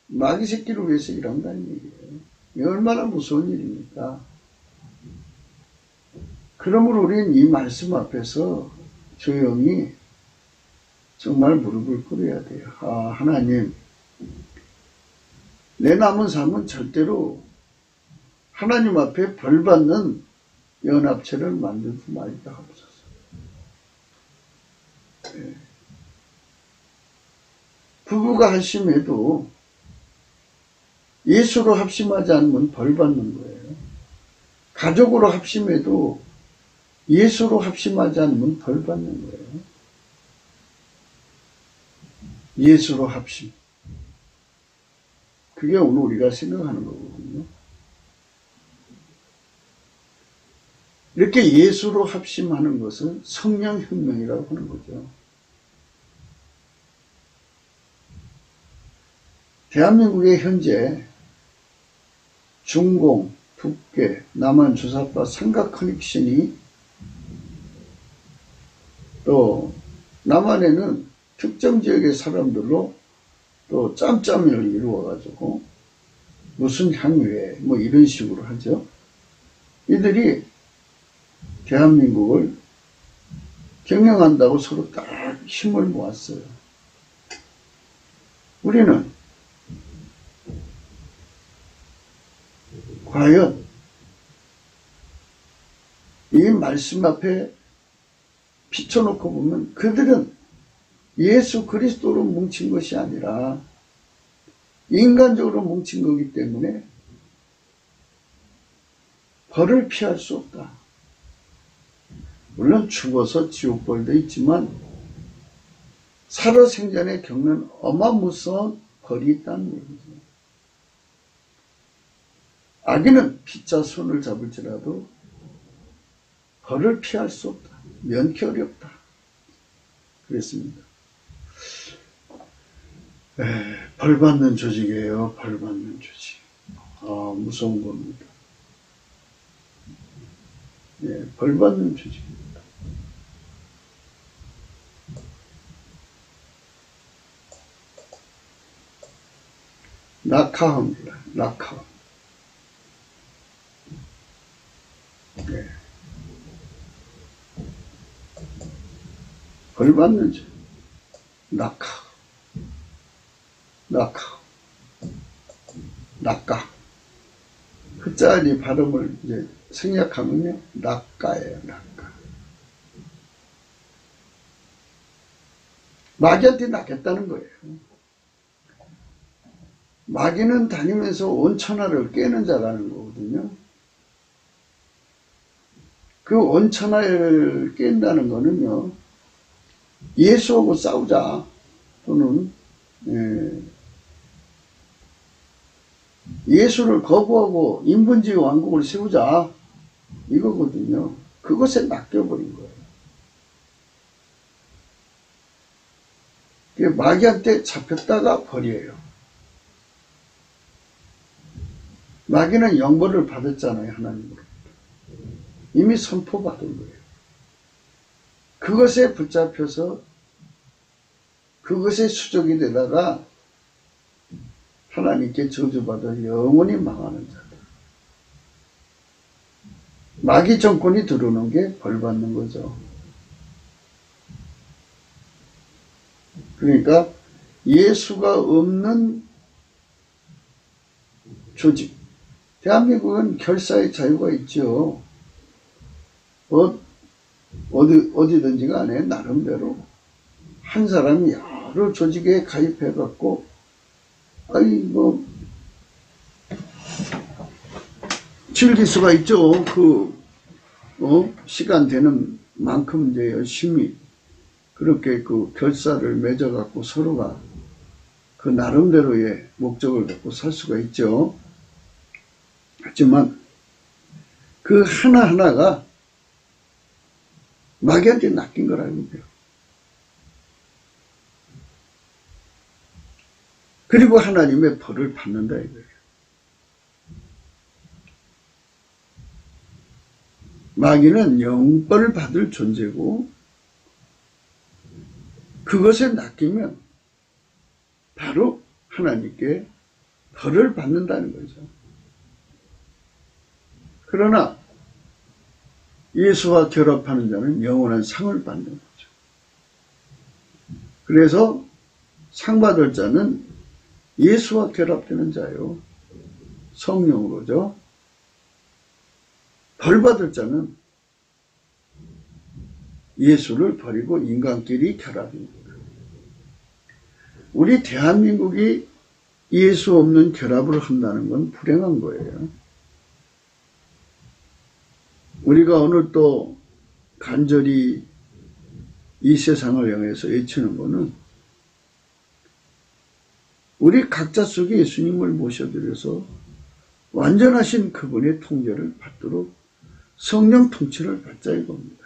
마귀 새끼를 위해서 일한다는 얘기예요. 이게 얼마나 무서운 일입니까? 그러므로 우리는 이 말씀 앞에서 조용히 정말 무릎을 꿇어야 돼요. 하나님, 내 남은 삶은 절대로 하나님 앞에 벌받는 연합체를 만들지 말게 하옵소서. 네. 부부가 합심해도 예수로 합심하지 않으면 벌받는 거예요. 가족으로 합심해도 예수로 합심하지 않으면 벌받는 거예요. 예수로 합심. 그게 오늘 우리가 생각하는 거거든요. 이렇게 예수로 합심하는 것은 성령혁명이라고 하는 거죠. 대한민국의 현재 중공, 북계, 남한 주사파 삼각 커넥션이 또 남한에는 특정 지역의 사람들로 또 짬짬이를 이루어가지고 무슨 향유회 뭐 이런 식으로 하죠. 이들이 대한민국을 경영한다고 서로 딱 힘을 모았어요. 우리는 과연 이 말씀 앞에 비춰놓고 보면 그들은 예수 그리스도로 뭉친 것이 아니라 인간적으로 뭉친 거기 때문에 벌을 피할 수 없다. 물론 죽어서 지옥벌도 있지만 살아생전에 겪는 어마무서운 벌이 있다는 얘기죠. 악인은 피자 손을 잡을지라도 벌을 피할 수 없다. 면키 어렵다. 그랬습니다. 벌 받는 조직이에요. 벌 받는 조직. 무서운 겁니다. 벌 받는 조직입니다. 낙하입니다. 낙하. 벌 받는 조직. 낙하. 낙하. 낙가. 그 자리 발음을 이제 생략하면요, 낙가예요, 낙가. 마귀한테 낚였다는 거예요. 마귀는 다니면서 온천하를 깨는 자라는 거거든요. 그 온천하를 깬다는 거는요, 예수하고 싸우자, 또는, 예수를 거부하고 인본주의 왕국을 세우자 이거거든요. 그것에 낚여버린 거예요. 마귀한테 잡혔다가 벌이에요. 마귀는 영벌을 받았잖아요. 하나님으로. 이미 선포받은 거예요. 그것에 붙잡혀서 그것의 수족이 되다가 하나님께 저주받아 영원히 망하는 자들. 마귀 정권이 들어오는 게 벌받는 거죠. 그러니까 예수가 없는 조직. 대한민국은 결사의 자유가 있죠. 어디든지 간에 나름대로 한 사람이 여러 조직에 가입해갖고 즐길 수가 있죠. 시간 되는 만큼 이제 열심히 그렇게 그 결사를 맺어갖고 서로가 그 나름대로의 목적을 갖고 살 수가 있죠. 하지만 그 하나하나가 마귀한테 낚인 거라는 거예요. 그리고 하나님의 벌을 받는다 이거예요. 마귀는 영벌을 받을 존재고 그것에 낚이면 바로 하나님께 벌을 받는다는 거죠. 그러나 예수와 결합하는 자는 영원한 상을 받는 거죠. 그래서 상 받을 자는 예수와 결합되는 자요. 성령으로죠. 벌 받을 자는 예수를 버리고 인간끼리 결합입니다. 우리 대한민국이 예수 없는 결합을 한다는 건 불행한 거예요. 우리가 오늘 또 간절히 이 세상을 향해서 외치는 것은 우리 각자 속에 예수님을 모셔드려서 완전하신 그분의 통제를 받도록 성령 통치를 받자 이겁니다.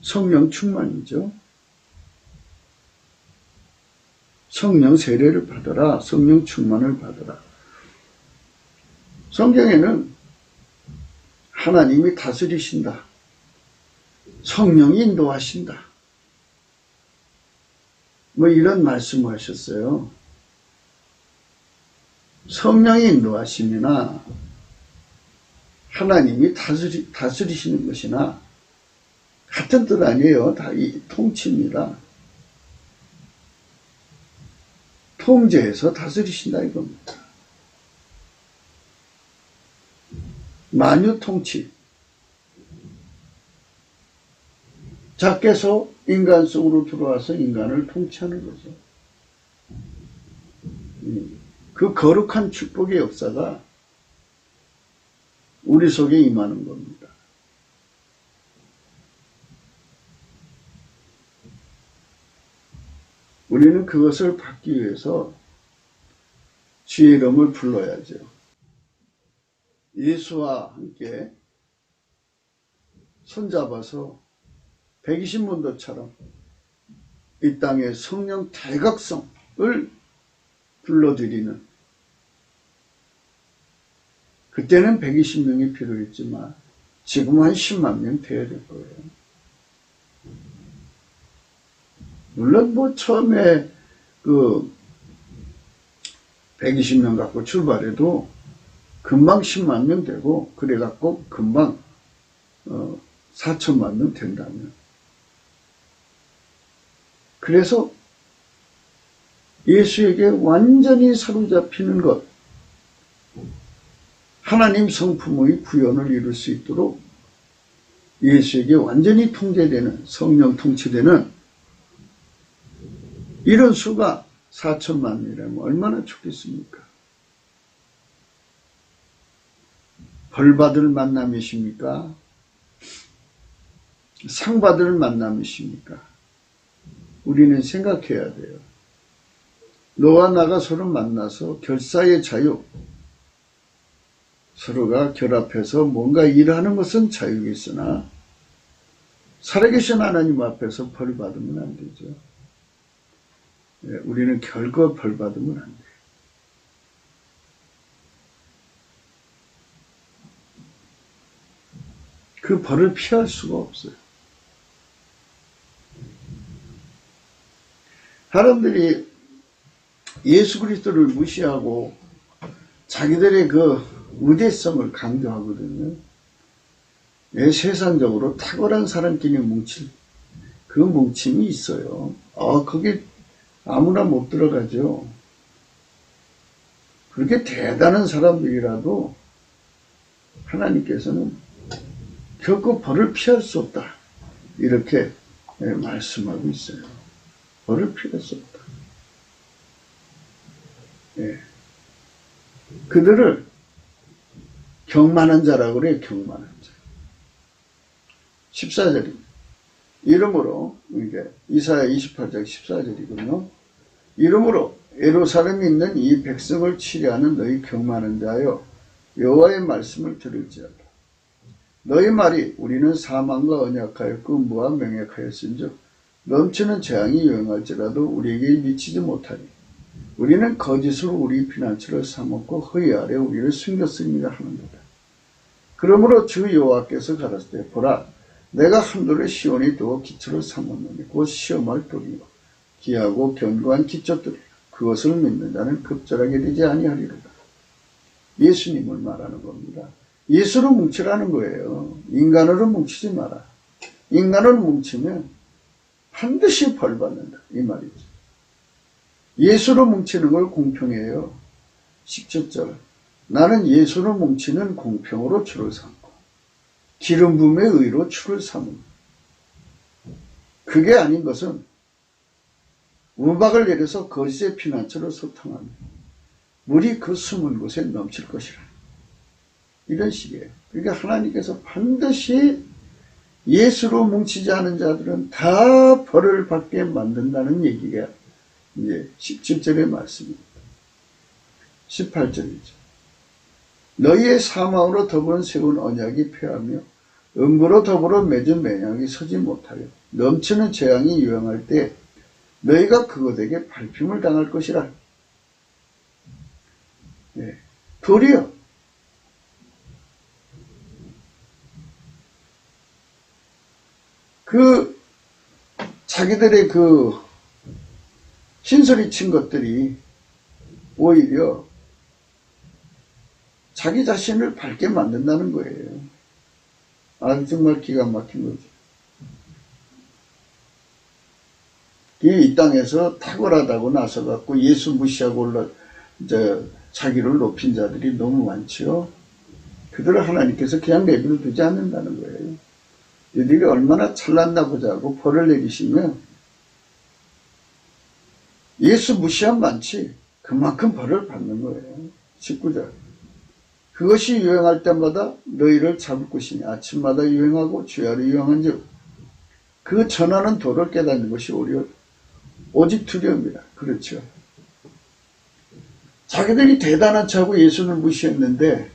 성령 충만이죠. 성령 세례를 받아라. 성령 충만을 받아라. 성경에는 하나님이 다스리신다. 성령이 인도하신다. 뭐 이런 말씀을 하셨어요. 성령이 인도하심이나 하나님이 다스리시는 것이나 같은 뜻 아니에요. 다 이 통치입니다. 통제해서 다스리신다 이겁니다. 만유 통치. 작게서 인간 속으로 들어와서 인간을 통치하는 거죠. 그 거룩한 축복의 역사가 우리 속에 임하는 겁니다. 우리는 그것을 받기 위해서 주의 이름을 불러야죠. 예수와 함께 손잡아서 120문도처럼 이 땅의 성령 대각성을 불러들이는, 그때는 120명이 필요했지만 지금 한 10만 명 돼야 될 거예요. 물론 뭐 처음에 그 120명 갖고 출발해도 금방 10만 명 되고 그래 갖고 금방 4천만 명 된다면, 그래서 예수에게 완전히 사로잡히는 것, 하나님 성품의 구현을 이룰 수 있도록 예수에게 완전히 통제되는, 성령 통치되는 이런 수가 4천만 명이라면 얼마나 좋겠습니까? 벌받을 만남이십니까? 상받을 만남이십니까? 우리는 생각해야 돼요. 너와 나가 서로 만나서 결사의 자유, 서로가 결합해서 뭔가 일하는 것은 자유겠으나 살아계신 하나님 앞에서 벌 받으면 안 되죠. 우리는 결코 벌 받으면 안 돼요. 그 벌을 피할 수가 없어요. 사람들이 예수 그리스도를 무시하고 자기들의 그 의대성을 강조하거든요. 세상적으로 탁월한 사람끼리 뭉칠 그 뭉침이 있어요. 거기 아무나 못 들어가죠. 그렇게 대단한 사람들이라도 하나님께서는 결코 벌을 피할 수 없다. 이렇게 말씀하고 있어요. 벌을 피할 수 없다. 그들을 경만한 자라고 그래요. 경만한 자. 14절입니다. 이러므로 이게 이사야 28장 14절이군요. 이러므로 예루살렘에 있는 이 백성을 치려하는 너희 경만한 자여 여호와의 말씀을 들을지어다. 너희 말이 우리는 사망과 언약하였고 무와 명약하였은즉 넘치는 재앙이 유행할지라도 우리에게 미치지 못하리. 우리는 거짓으로 우리 피난처를 삼았고 허리 아래 우리를 숨겼습니다 하는도다. 그러므로 주 여호와께서 가라사대 보라 내가 한돌을 시온에 두어 기초를 삼았노니 곧 시험할 돌이요 기하고 견고한 기초들이라. 그것을 믿는 자는 급절하게 되지 아니하리로다. 예수님을 말하는 겁니다. 예수로 뭉치라는 거예요. 인간으로 뭉치지 마라. 인간으로 뭉치면 반드시 벌 받는다. 이 말이죠. 예수로 뭉치는 걸 공평해요. 17절 나는 예수로 뭉치는 공평으로 주를 삼고 기름 부음의 의로 주를 삼은 그게 아닌 것은 우박을 내려서 거짓의 피난처를 소탕하며 물이 그 숨은 곳에 넘칠 것이라. 이런 식이에요. 그러니까 하나님께서 반드시 예수로 뭉치지 않은 자들은 다 벌을 받게 만든다는 얘기가 이제 17절의 말씀입니다. 18절이죠. 너희의 사망으로 더불어 세운 언약이 폐하며 음부로 더불어 맺은 맹약이 서지 못하여 넘치는 재앙이 유행할 때 너희가 그것에게 밟힘을 당할 것이라. 돌이요. 자기들의 신소리 친 것들이 오히려 자기 자신을 밝게 만든다는 거예요. 정말 기가 막힌 거죠. 이 땅에서 탁월하다고 나서갖고 예수 무시하고 자기를 높인 자들이 너무 많죠. 그들을 하나님께서 그냥 내버려 두지 않는다는 거예요. 이들이 얼마나 잘났나 보자고 벌을 내리시면 예수 무시한 많지 그만큼 벌을 받는 거예요. 19절 그것이 유행할 때마다 너희를 잡을 것이니 아침마다 유행하고 주야로 유행한즉 그 전하는 도를 깨닫는 것이 오직 두려움이라. 그렇죠. 자기들이 대단한 차고 예수를 무시했는데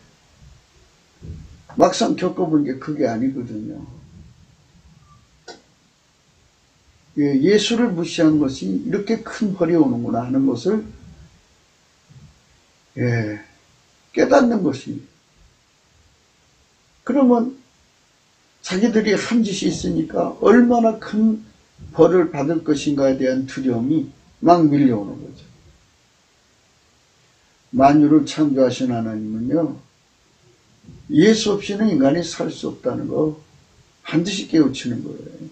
막상 겪어본 게 그게 아니거든요. 예수를 무시한 것이 이렇게 큰 벌이 오는구나 하는 것을 깨닫는 것이. 그러면 자기들이 한 짓이 있으니까 얼마나 큰 벌을 받을 것인가에 대한 두려움이 막 밀려오는 거죠. 만유를 창조하신 하나님은요, 예수 없이는 인간이 살 수 없다는 거 반드시 깨우치는 거예요.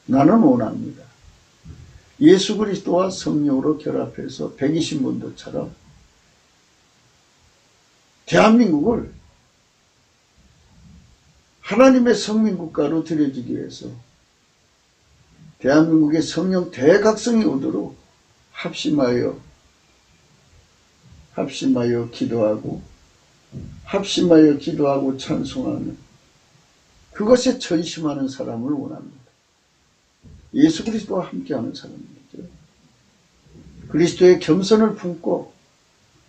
나는 원합니다. 예수 그리스도와 성령으로 결합해서 120문도처럼 대한민국을 하나님의 성민국가로 들여주기 위해서 대한민국의 성령 대각성이 오도록 합심하여 기도하고 찬송하는 그것에 전심하는 사람을 원합니다. 예수 그리스도와 함께하는 사람이죠. 그리스도의 겸손을 품고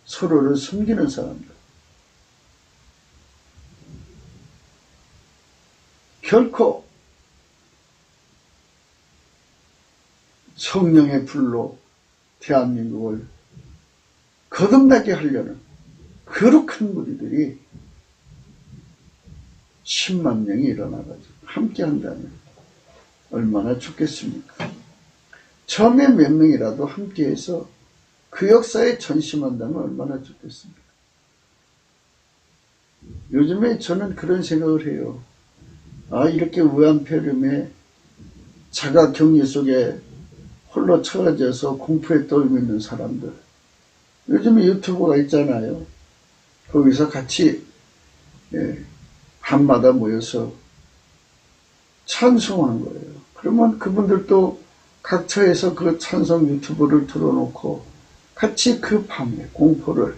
서로를 섬기는 사람들. 결코 성령의 불로 대한민국을 거듭나게 하려는 거룩한 무리들이 10만 명이 일어나가지고 함께 한다면 얼마나 좋겠습니까? 처음에 몇 명이라도 함께해서 그 역사에 전심한다면 얼마나 좋겠습니까? 요즘에 저는 그런 생각을 해요. 이렇게 우한폐렴에 자가 격리 속에 홀로 처해져서 공포에 떨고 있는 사람들. 요즘에 유튜브가 있잖아요. 거기서 같이 밤마다 모여서 찬송하는 거예요. 그러면 그분들도 각처에서 그 찬송 유튜브를 틀어놓고 같이 그 밤에 공포를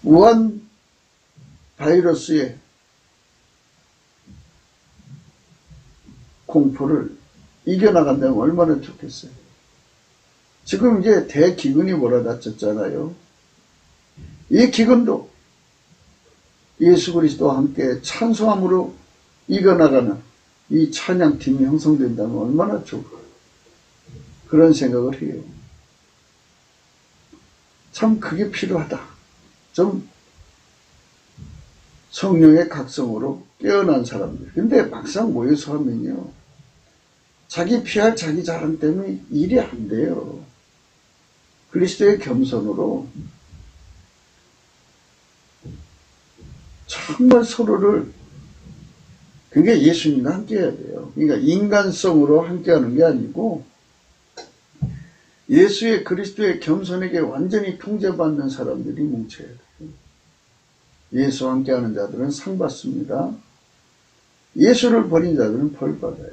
우한 바이러스의 공포를 이겨나간다면 얼마나 좋겠어요. 지금 이제 대기근이 몰아닥쳤잖아요. 이 기근도 예수 그리스도와 함께 찬송함으로 이겨나가는 이 찬양팀이 형성된다면 얼마나 좋을까. 그런 생각을 해요. 참 그게 필요하다. 좀 성령의 각성으로 깨어난 사람들. 근데 막상 모여서 하면요. 자기 피할 자기 자랑 때문에 일이 안 돼요. 그리스도의 겸손으로 정말 서로를, 그게 예수님과 함께 해야 돼요. 그러니까 인간성으로 함께 하는 게 아니고 예수의 그리스도의 겸손에게 완전히 통제받는 사람들이 뭉쳐야 돼요. 예수와 함께 하는 자들은 상 받습니다. 예수를 버린 자들은 벌 받아요.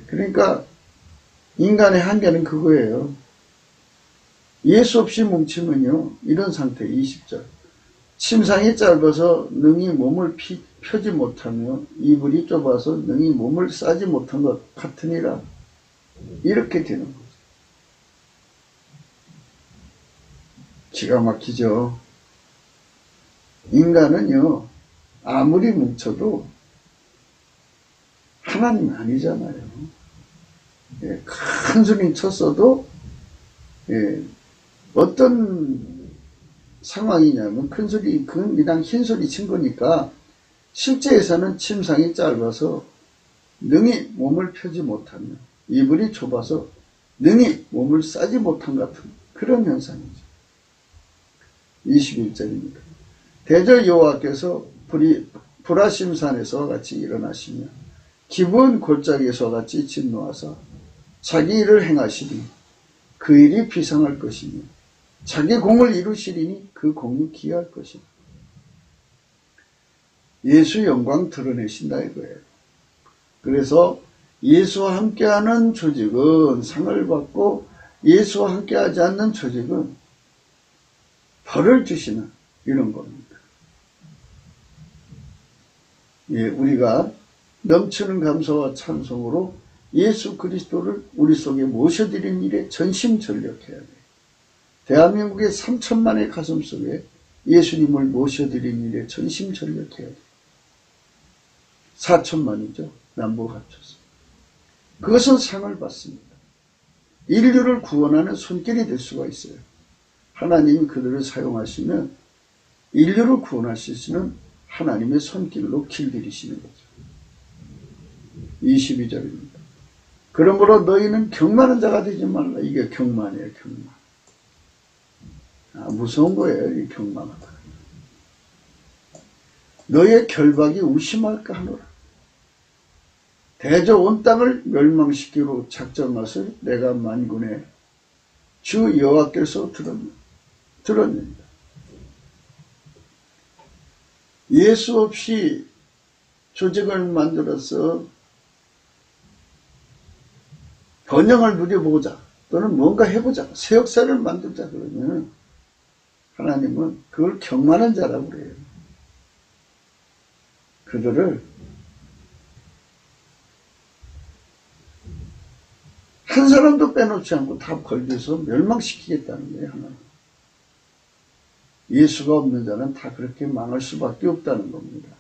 그러니까 인간의 한계는 그거예요. 예수 없이 뭉치면요. 이런 상태 20절. 침상이 짧아서 능히 몸을 펴지 못하며 이불이 좁아서 능히 몸을 싸지 못한 것 같으니라. 이렇게 되는 거죠. 기가 막히죠. 인간은요. 아무리 뭉쳐도 하나님 아니잖아요. 큰 소리 쳤어도 어떤 상황이냐면 큰 소리, 그냥 흰 소리 친 거니까 실제에서는 침상이 짧아서 능히 몸을 펴지 못하며 이불이 좁아서 능히 몸을 싸지 못한 같은 그런 현상이죠. 21절입니다. 대저 여호와께서 브라심산에서와 같이 일어나시며 기브온 골짜기에서와 같이 진노하사 자기 일을 행하시니 그 일이 비상할 것이니 자기 공을 이루시리니 그 공이 기할 것이니 예수 영광 드러내신다 이거예요. 그래서 예수와 함께하는 조직은 상을 받고 예수와 함께하지 않는 조직은 벌을 주시는 이런 겁니다. 우리가 넘치는 감사와 찬송으로 예수 그리스도를 우리 속에 모셔드리는 일에 전심전력해야 돼요. 대한민국의 3천만의 가슴 속에 예수님을 모셔드리는 일에 전심전력해야 돼요. 4천만이죠. 남북 합쳐서. 그것은 상을 받습니다. 인류를 구원하는 손길이 될 수가 있어요. 하나님이 그들을 사용하시면 인류를 구원하실 수는 하나님의 손길로 길들이시는 거죠. 22절입니다. 그러므로 너희는 경만한 자가 되지 말라. 이게 경만이에요. 경만. 무서운 거예요. 이 경만하다. 너희의 결박이 의심할까 하노라. 대저 온 땅을 멸망시키로 작정한 것을 내가 만군의 주 여호와께서 들었습니다. 예수 없이 조직을 만들어서 번영을 누려보자 또는 뭔가 해보자 새 역사를 만들자 그러면 하나님은 그걸 경만한 자라고 그래요. 그들을 한 사람도 빼놓지 않고 다 벌려서 멸망시키겠다는 거예요. 하나님. 예수가 없는 자는 다 그렇게 망할 수밖에 없다는 겁니다.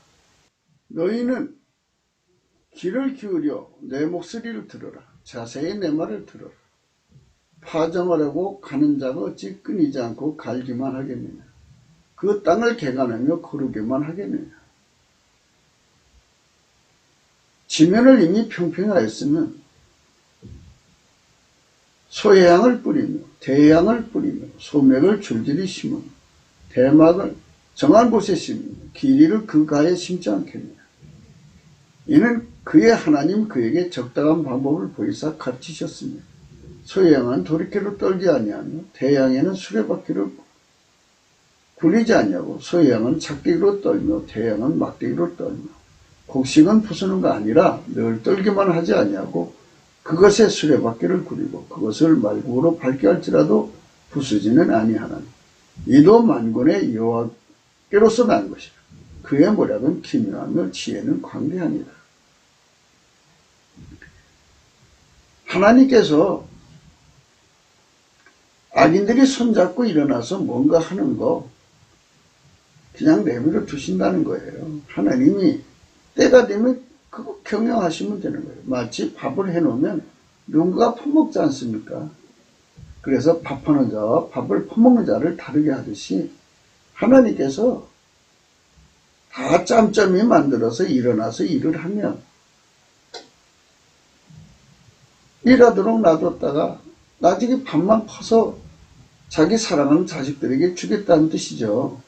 너희는 귀를 기울여 내 목소리를 들어라. 자세히 내 말을 들어라. 파정하려고 가는 자가 어찌 끊이지 않고 갈기만 하겠느냐. 그 땅을 개간하며 거르기만 하겠느냐. 지면을 이미 평평하였으면 소해양을 뿌리며 대양을 뿌리며 소맥을 줄줄이 심으며 대막을 정한 곳에 심으며 길이를 그 가에 심지 않겠느냐. 이는 그의 하나님 그에게 적당한 방법을 보이사 가르치셨으며 소해양은 돌이키로 떨지 아니하며 대양에는 수레바퀴를 굴리지 아니하고 소해양은 작대기로 떨며 대양은 막대기로 떨며 곡식은 부수는 거 아니라 늘 떨기만 하지 아니하고 그것에 수레바퀴를 굴리고 그것을 말국으로 밟게 할지라도 부수지는 아니하나니 이도 만군의 여호와께로서 난 것이라. 그의 모략은 기묘하며 지혜는 광대하니라. 하나님께서 악인들이 손잡고 일어나서 뭔가 하는 거 그냥 내버려 두신다는 거예요. 하나님이 때가 되면 그거 경영하시면 되는 거예요. 마치 밥을 해놓으면 누군가 퍼먹지 않습니까? 그래서 밥하는 자와 밥을 퍼먹는 자를 다르게 하듯이 하나님께서 다 짬짬이 만들어서 일어나서 일을 하면 일하도록 놔뒀다가 나중에 밥만 퍼서 자기 사랑하는 자식들에게 주겠다는 뜻이죠.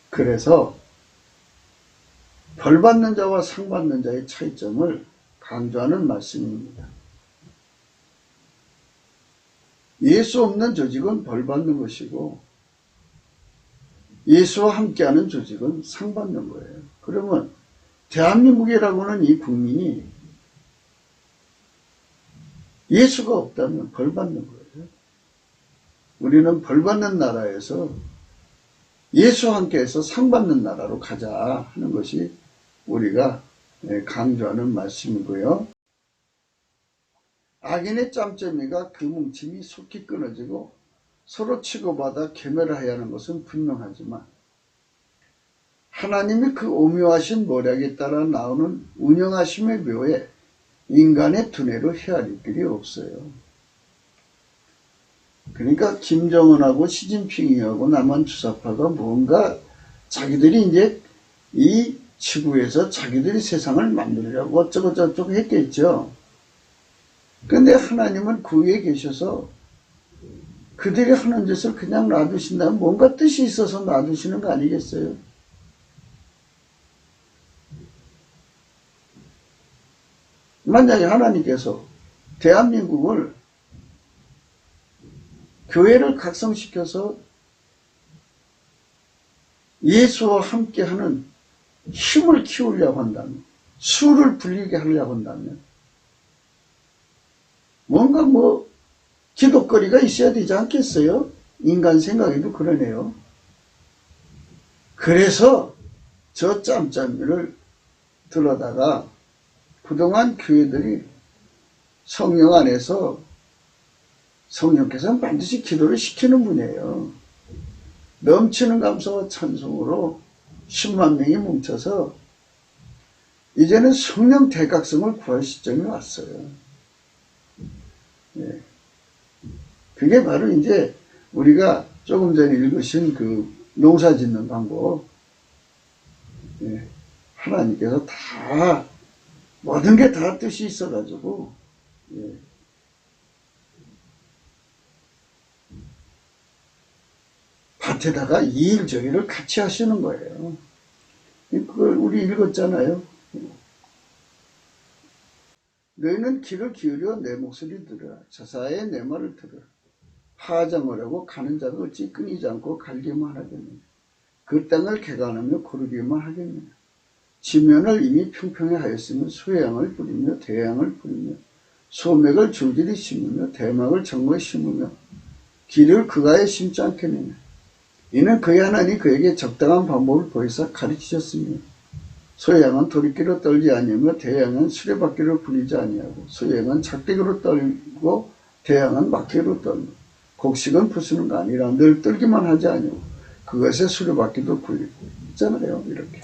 그래서 벌받는 자와 상받는 자의 차이점을 강조하는 말씀입니다. 예수 없는 조직은 벌받는 것이고 예수와 함께하는 조직은 상받는 거예요. 그러면 대한민국이라고 하는 이 국민이 예수가 없다면 벌받는 거예요. 우리는 벌받는 나라에서 예수와 함께해서 상받는 나라로 가자 하는 것이 우리가 강조하는 말씀이고요. 악인의 짬짬이가 그 뭉침이 속히 끊어지고 서로 치고받아 괴멸하여야 하는 것은 분명하지만 하나님이 그 오묘하신 모략에 따라 나오는 운영하심의 묘에 인간의 두뇌로 헤아릴 길이 없어요. 그러니까 김정은하고 시진핑이하고 남한 주사파가 뭔가 자기들이 이제 이 지구에서 자기들이 세상을 만들려고 어쩌고저쩌고 했겠죠. 그런데 하나님은 그 위에 계셔서 그들이 하는 짓을 그냥 놔두신다면 뭔가 뜻이 있어서 놔두시는 거 아니겠어요? 만약에 하나님께서 대한민국을 교회를 각성시켜서 예수와 함께하는 힘을 키우려고 한다면, 수를 불리게 하려고 한다면 뭔가 기독거리가 있어야 되지 않겠어요? 인간 생각에도 그러네요. 그래서 저 짬짬이를 들어다가 그동안 교회들이 성령 안에서 성령께서는 반드시 기도를 시키는 분이에요. 넘치는 감사와 찬송으로 10만 명이 뭉쳐서 이제는 성령 대각성을 구할 시점이 왔어요. 예. 그게 바로 이제 우리가 조금 전에 읽으신 그 농사 짓는 방법. 예. 하나님께서 다 모든 게 다 뜻이 있어가지고 예. 밭에다가 이 일 저 일을 같이 하시는 거예요. 그걸 우리 읽었잖아요. 너희는 귀를 기울여 내 목소리 들으라. 자사에 내 말을 들으라. 하정하려고 가는 자가 어찌 끊이지 않고 갈기만 하겠느냐. 그 땅을 개간하며 고르기만 하겠느냐. 지면을 이미 평평히 하였으면 소양을 뿌리며 대양을 뿌리며 소맥을 줄줄이 심으며 대막을 정거에 심으며 길을 그가에 심지 않겠느냐. 이는 그의 하나님 그에게 적당한 방법을 보이사 가르치셨으며 소양은 도리끼로 떨지 아니하며 대양은 수레바퀴로 굴리지 아니하고 소양은 작대기로 떨고 대양은 막대기로 떨고 곡식은 부수는 거 아니라 늘 떨기만 하지 아니하고 그것에 수레바퀴도 굴리고 있잖아요. 이렇게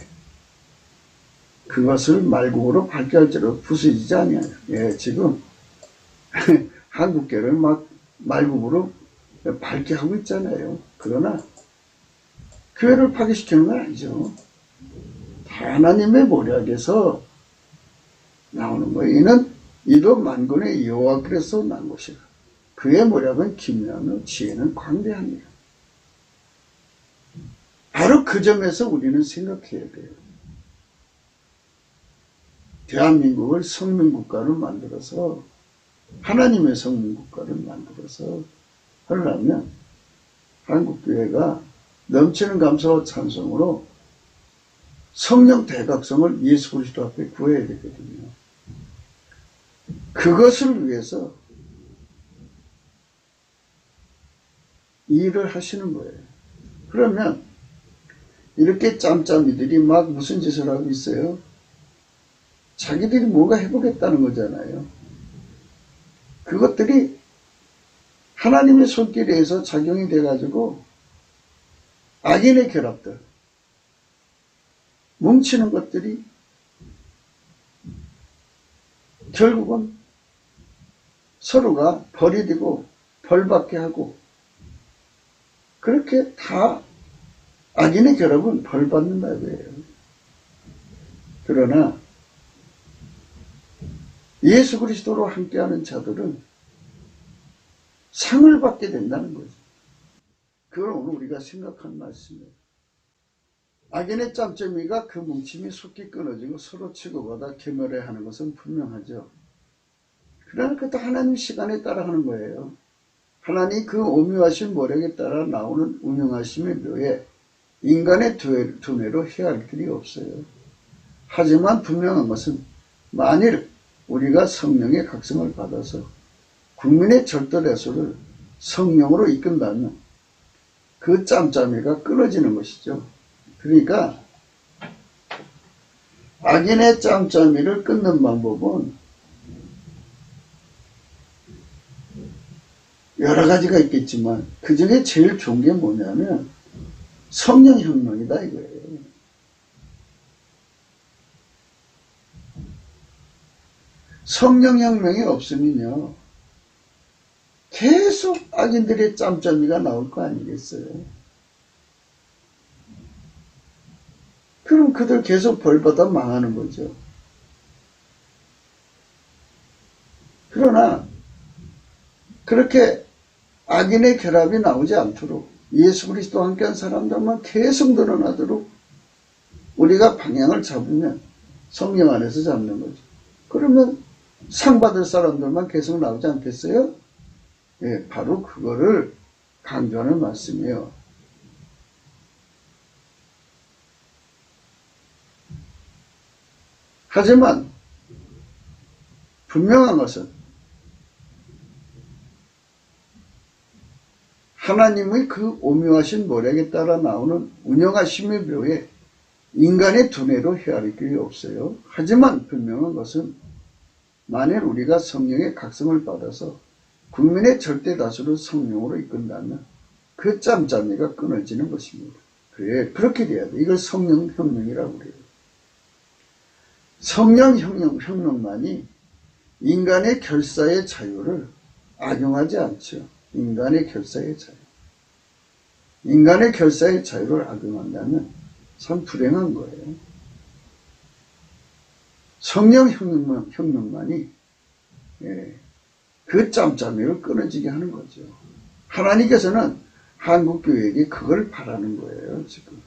그것을 말국으로 밝게 할지라도 부수지지 아니하요. 예, 지금 한국교를 막 말국으로 밝게 하고 있잖아요. 그러나 교회를 파괴시키는 건 아니죠. 하나님의 모략에서 나오는 거예요. 이는 이도 만군의 여호와께서 난 것이라. 그의 모략은 기묘하며 지혜는 광대합니다. 바로 그 점에서 우리는 생각해야 돼요. 대한민국을 성민국가로 만들어서 하나님의 성민국가를 만들어서 하려면 한국교회가 넘치는 감사와 찬송으로 성령 대각성을 예수 그리스도 앞에 구해야 되거든요. 그것을 위해서 일을 하시는 거예요. 그러면 이렇게 짬짬이들이 막 무슨 짓을 하고 있어요? 자기들이 뭔가 해보겠다는 거잖아요. 그것들이 하나님의 손길에서 작용이 돼가지고 악인의 결합들, 뭉치는 것들이 결국은 서로가 벌이 되고 벌받게 하고 그렇게 다 악인의 결합은 벌받는다고 해요. 그러나 예수 그리스도로 함께하는 자들은 상을 받게 된다는 거죠. 그걸 오늘 우리가 생각한 말씀이에요. 악인의 짬짬이가 그 뭉침이 속히 끊어지고 서로 치고받아 괴멸해하는 것은 분명하죠. 그러나 그것도 하나님 시간에 따라 하는 거예요. 하나님 그 오묘하신 모략에 따라 나오는 운영하심의 묘에 인간의 두뇌로 헤아릴 길이 없어요. 하지만 분명한 것은 만일 우리가 성령의 각성을 받아서 국민의 절대다수를 성령으로 이끈다면 그 짬짬이가 끊어지는 것이죠. 그러니까 악인의 짬짬이를 끊는 방법은 여러 가지가 있겠지만 그 중에 제일 좋은 게 뭐냐면 성령혁명이다 이거예요. 성령혁명이 없으면요 계속 악인들의 짬짬이가 나올 거 아니겠어요. 그럼 그들 계속 벌받아 망하는 거죠. 그러나 그렇게 악인의 결합이 나오지 않도록 예수 그리스도와 함께한 사람들만 계속 늘어나도록 우리가 방향을 잡으면 성령 안에서 잡는 거죠. 그러면 상 받을 사람들만 계속 나오지 않겠어요? 예, 바로 그거를 강조하는 말씀이에요. 하지만 분명한 것은 하나님의 그 오묘하신 모략에 따라 나오는 운영하심의 묘에 인간의 두뇌로 헤아릴 길이 없어요. 하지만 분명한 것은 만일 우리가 성령의 각성을 받아서 국민의 절대 다수를 성령으로 이끈다면 그 짬짬이가 끊어지는 것입니다. 그래, 그렇게 돼야 돼. 이걸 성령혁명이라고 그래요. 성령혁명만이 인간의 결사의 자유를 악용하지 않죠. 인간의 결사의 자유. 인간의 결사의 자유를 악용한다면 참 불행한 거예요. 성령혁명만이 그 짬짬이를 끊어지게 하는 거죠. 하나님께서는 한국교회에게 그걸 바라는 거예요. 지금.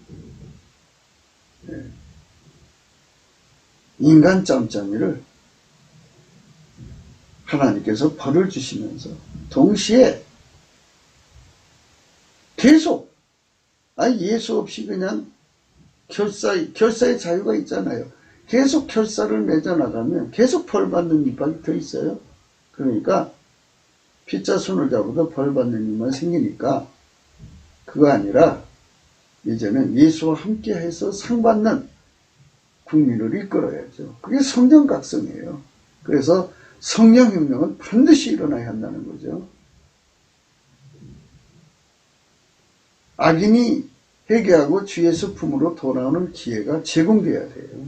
인간 짬짬이를 하나님께서 벌을 주시면서 동시에 계속 예수 없이 그냥 결사의 자유가 있잖아요. 계속 결사를 맺어나가면 계속 벌받는 이빨이 더 있어요. 그러니까 피자 손을 잡아도 벌받는 일만 생기니까 그거 아니라 이제는 예수와 함께해서 상받는 국민을 이끌어야죠. 그게 성령각성이에요. 그래서 성령혁명은 반드시 일어나야 한다는 거죠. 악인이 회개하고 주의 품으로 돌아오는 기회가 제공돼야 돼요.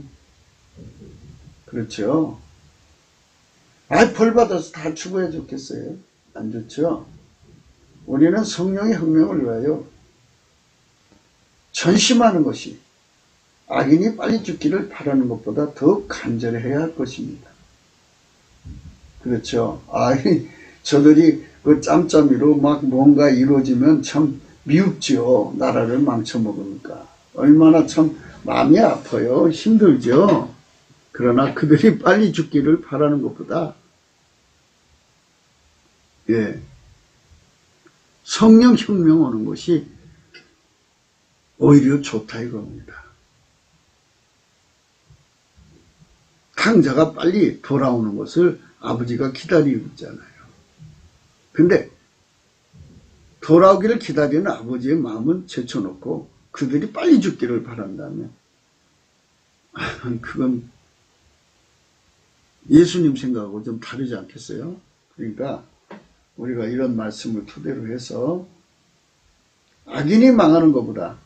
그렇죠? 벌 받아서 다 죽어야 좋겠어요? 안 좋죠? 우리는 성령의 혁명을 위하여 전심하는 것이 악인이 빨리 죽기를 바라는 것보다 더 간절해야 할 것입니다. 그렇죠? 저들이 그 짬짬이로 막 뭔가 이루어지면 참 미흡죠. 나라를 망쳐먹으니까. 얼마나 참 마음이 아파요. 힘들죠. 그러나 그들이 빨리 죽기를 바라는 것보다 성령 혁명 오는 것이 오히려 좋다 이겁니다. 강자가 빨리 돌아오는 것을 아버지가 기다리고 있잖아요. 근데 돌아오기를 기다리는 아버지의 마음은 제쳐놓고 그들이 빨리 죽기를 바란다면 그건 예수님 생각하고 좀 다르지 않겠어요? 그러니까 우리가 이런 말씀을 토대로 해서 악인이 망하는 것보다,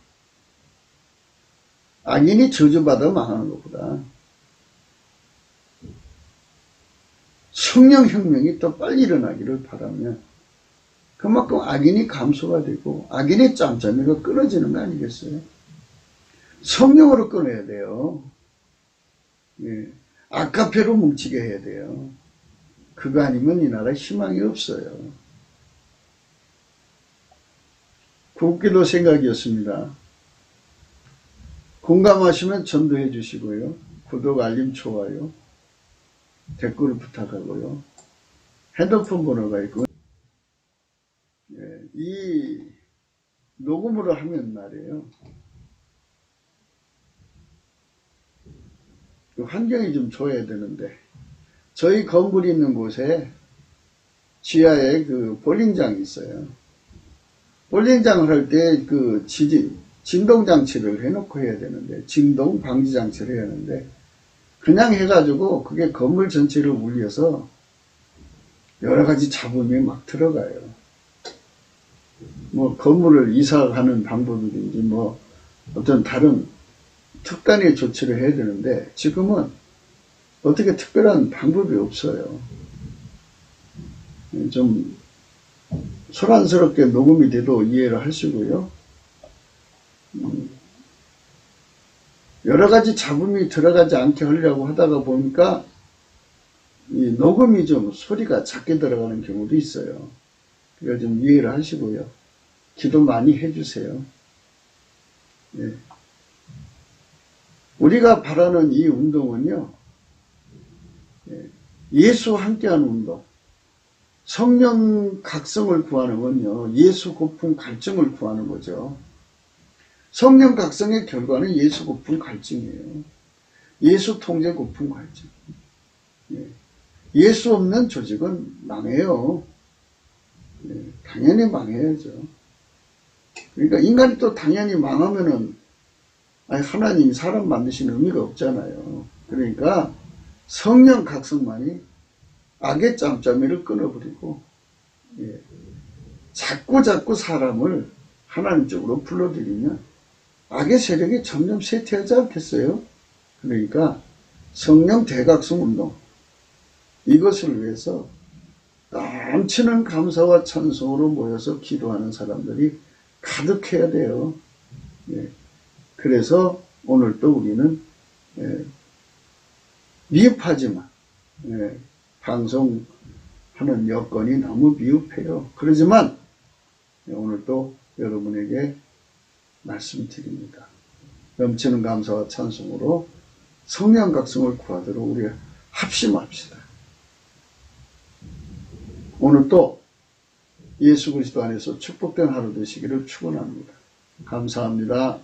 악인이 저주받아 망하는 것보다 성령혁명이 더 빨리 일어나기를 바라면 그만큼 악인이 감소가 되고 악인의 짬짬이가 끊어지는 거 아니겠어요? 성령으로 끊어야 돼요. 아카페로 뭉치게 해야 돼요. 그거 아니면 이 나라에 희망이 없어요. 곱기도 생각이었습니다. 공감하시면 전도해 주시고요. 구독, 알림, 좋아요, 댓글을 부탁하고요. 핸드폰 번호가 있고 이 녹음으로 하면 말이에요. 그 환경이 좀 좋아야 되는데 저희 건물이 있는 곳에 지하에 그 볼링장이 있어요. 볼링장을 할 때 그 진동장치를 해놓고 해야 되는데, 진동 방지장치를 해야 하는데, 그냥 해가지고 그게 건물 전체를 울려서 여러 가지 잡음이 막 들어가요. 뭐 건물을 이사하는 방법이든지 뭐 어떤 다른 특단의 조치를 해야 되는데 지금은 어떻게 특별한 방법이 없어요. 좀 소란스럽게 녹음이 돼도 이해를 하시고요. 여러 가지 잡음이 들어가지 않게 하려고 하다가 보니까 이 녹음이 좀 소리가 작게 들어가는 경우도 있어요. 그러니까 좀 이해를 하시고요. 기도 많이 해주세요. 우리가 바라는 이 운동은요, 예수와 함께하는 운동, 성령 각성을 구하는 건요, 예수 고품 갈증을 구하는 거죠. 성령 각성의 결과는 예수 고품 갈증이에요. 예수 통제 고품 갈증. 예수 없는 조직은 망해요. 당연히 망해야죠. 그러니까 인간이 또 당연히 망하면은 하나님이 사람 만드시는 의미가 없잖아요. 그러니까 성령 각성만이 악의 짬짬이를 끊어버리고 자꾸 사람을 하나님 쪽으로 불러들이면 악의 세력이 점점 쇠퇴하지 않겠어요? 그러니까 성령 대각성 운동, 이것을 위해서 넘치는 감사와 찬송으로 모여서 기도하는 사람들이 가득해야 돼요. 그래서 오늘 또 우리는 미흡하지만 방송하는 여건이 너무 미흡해요. 그러지만 오늘 또 여러분에게 말씀드립니다. 넘치는 감사와 찬송으로 성령 각성을 구하도록 우리 합심합시다. 오늘 또 예수 그리스도 안에서 축복된 하루 되시기를 축원합니다. 감사합니다.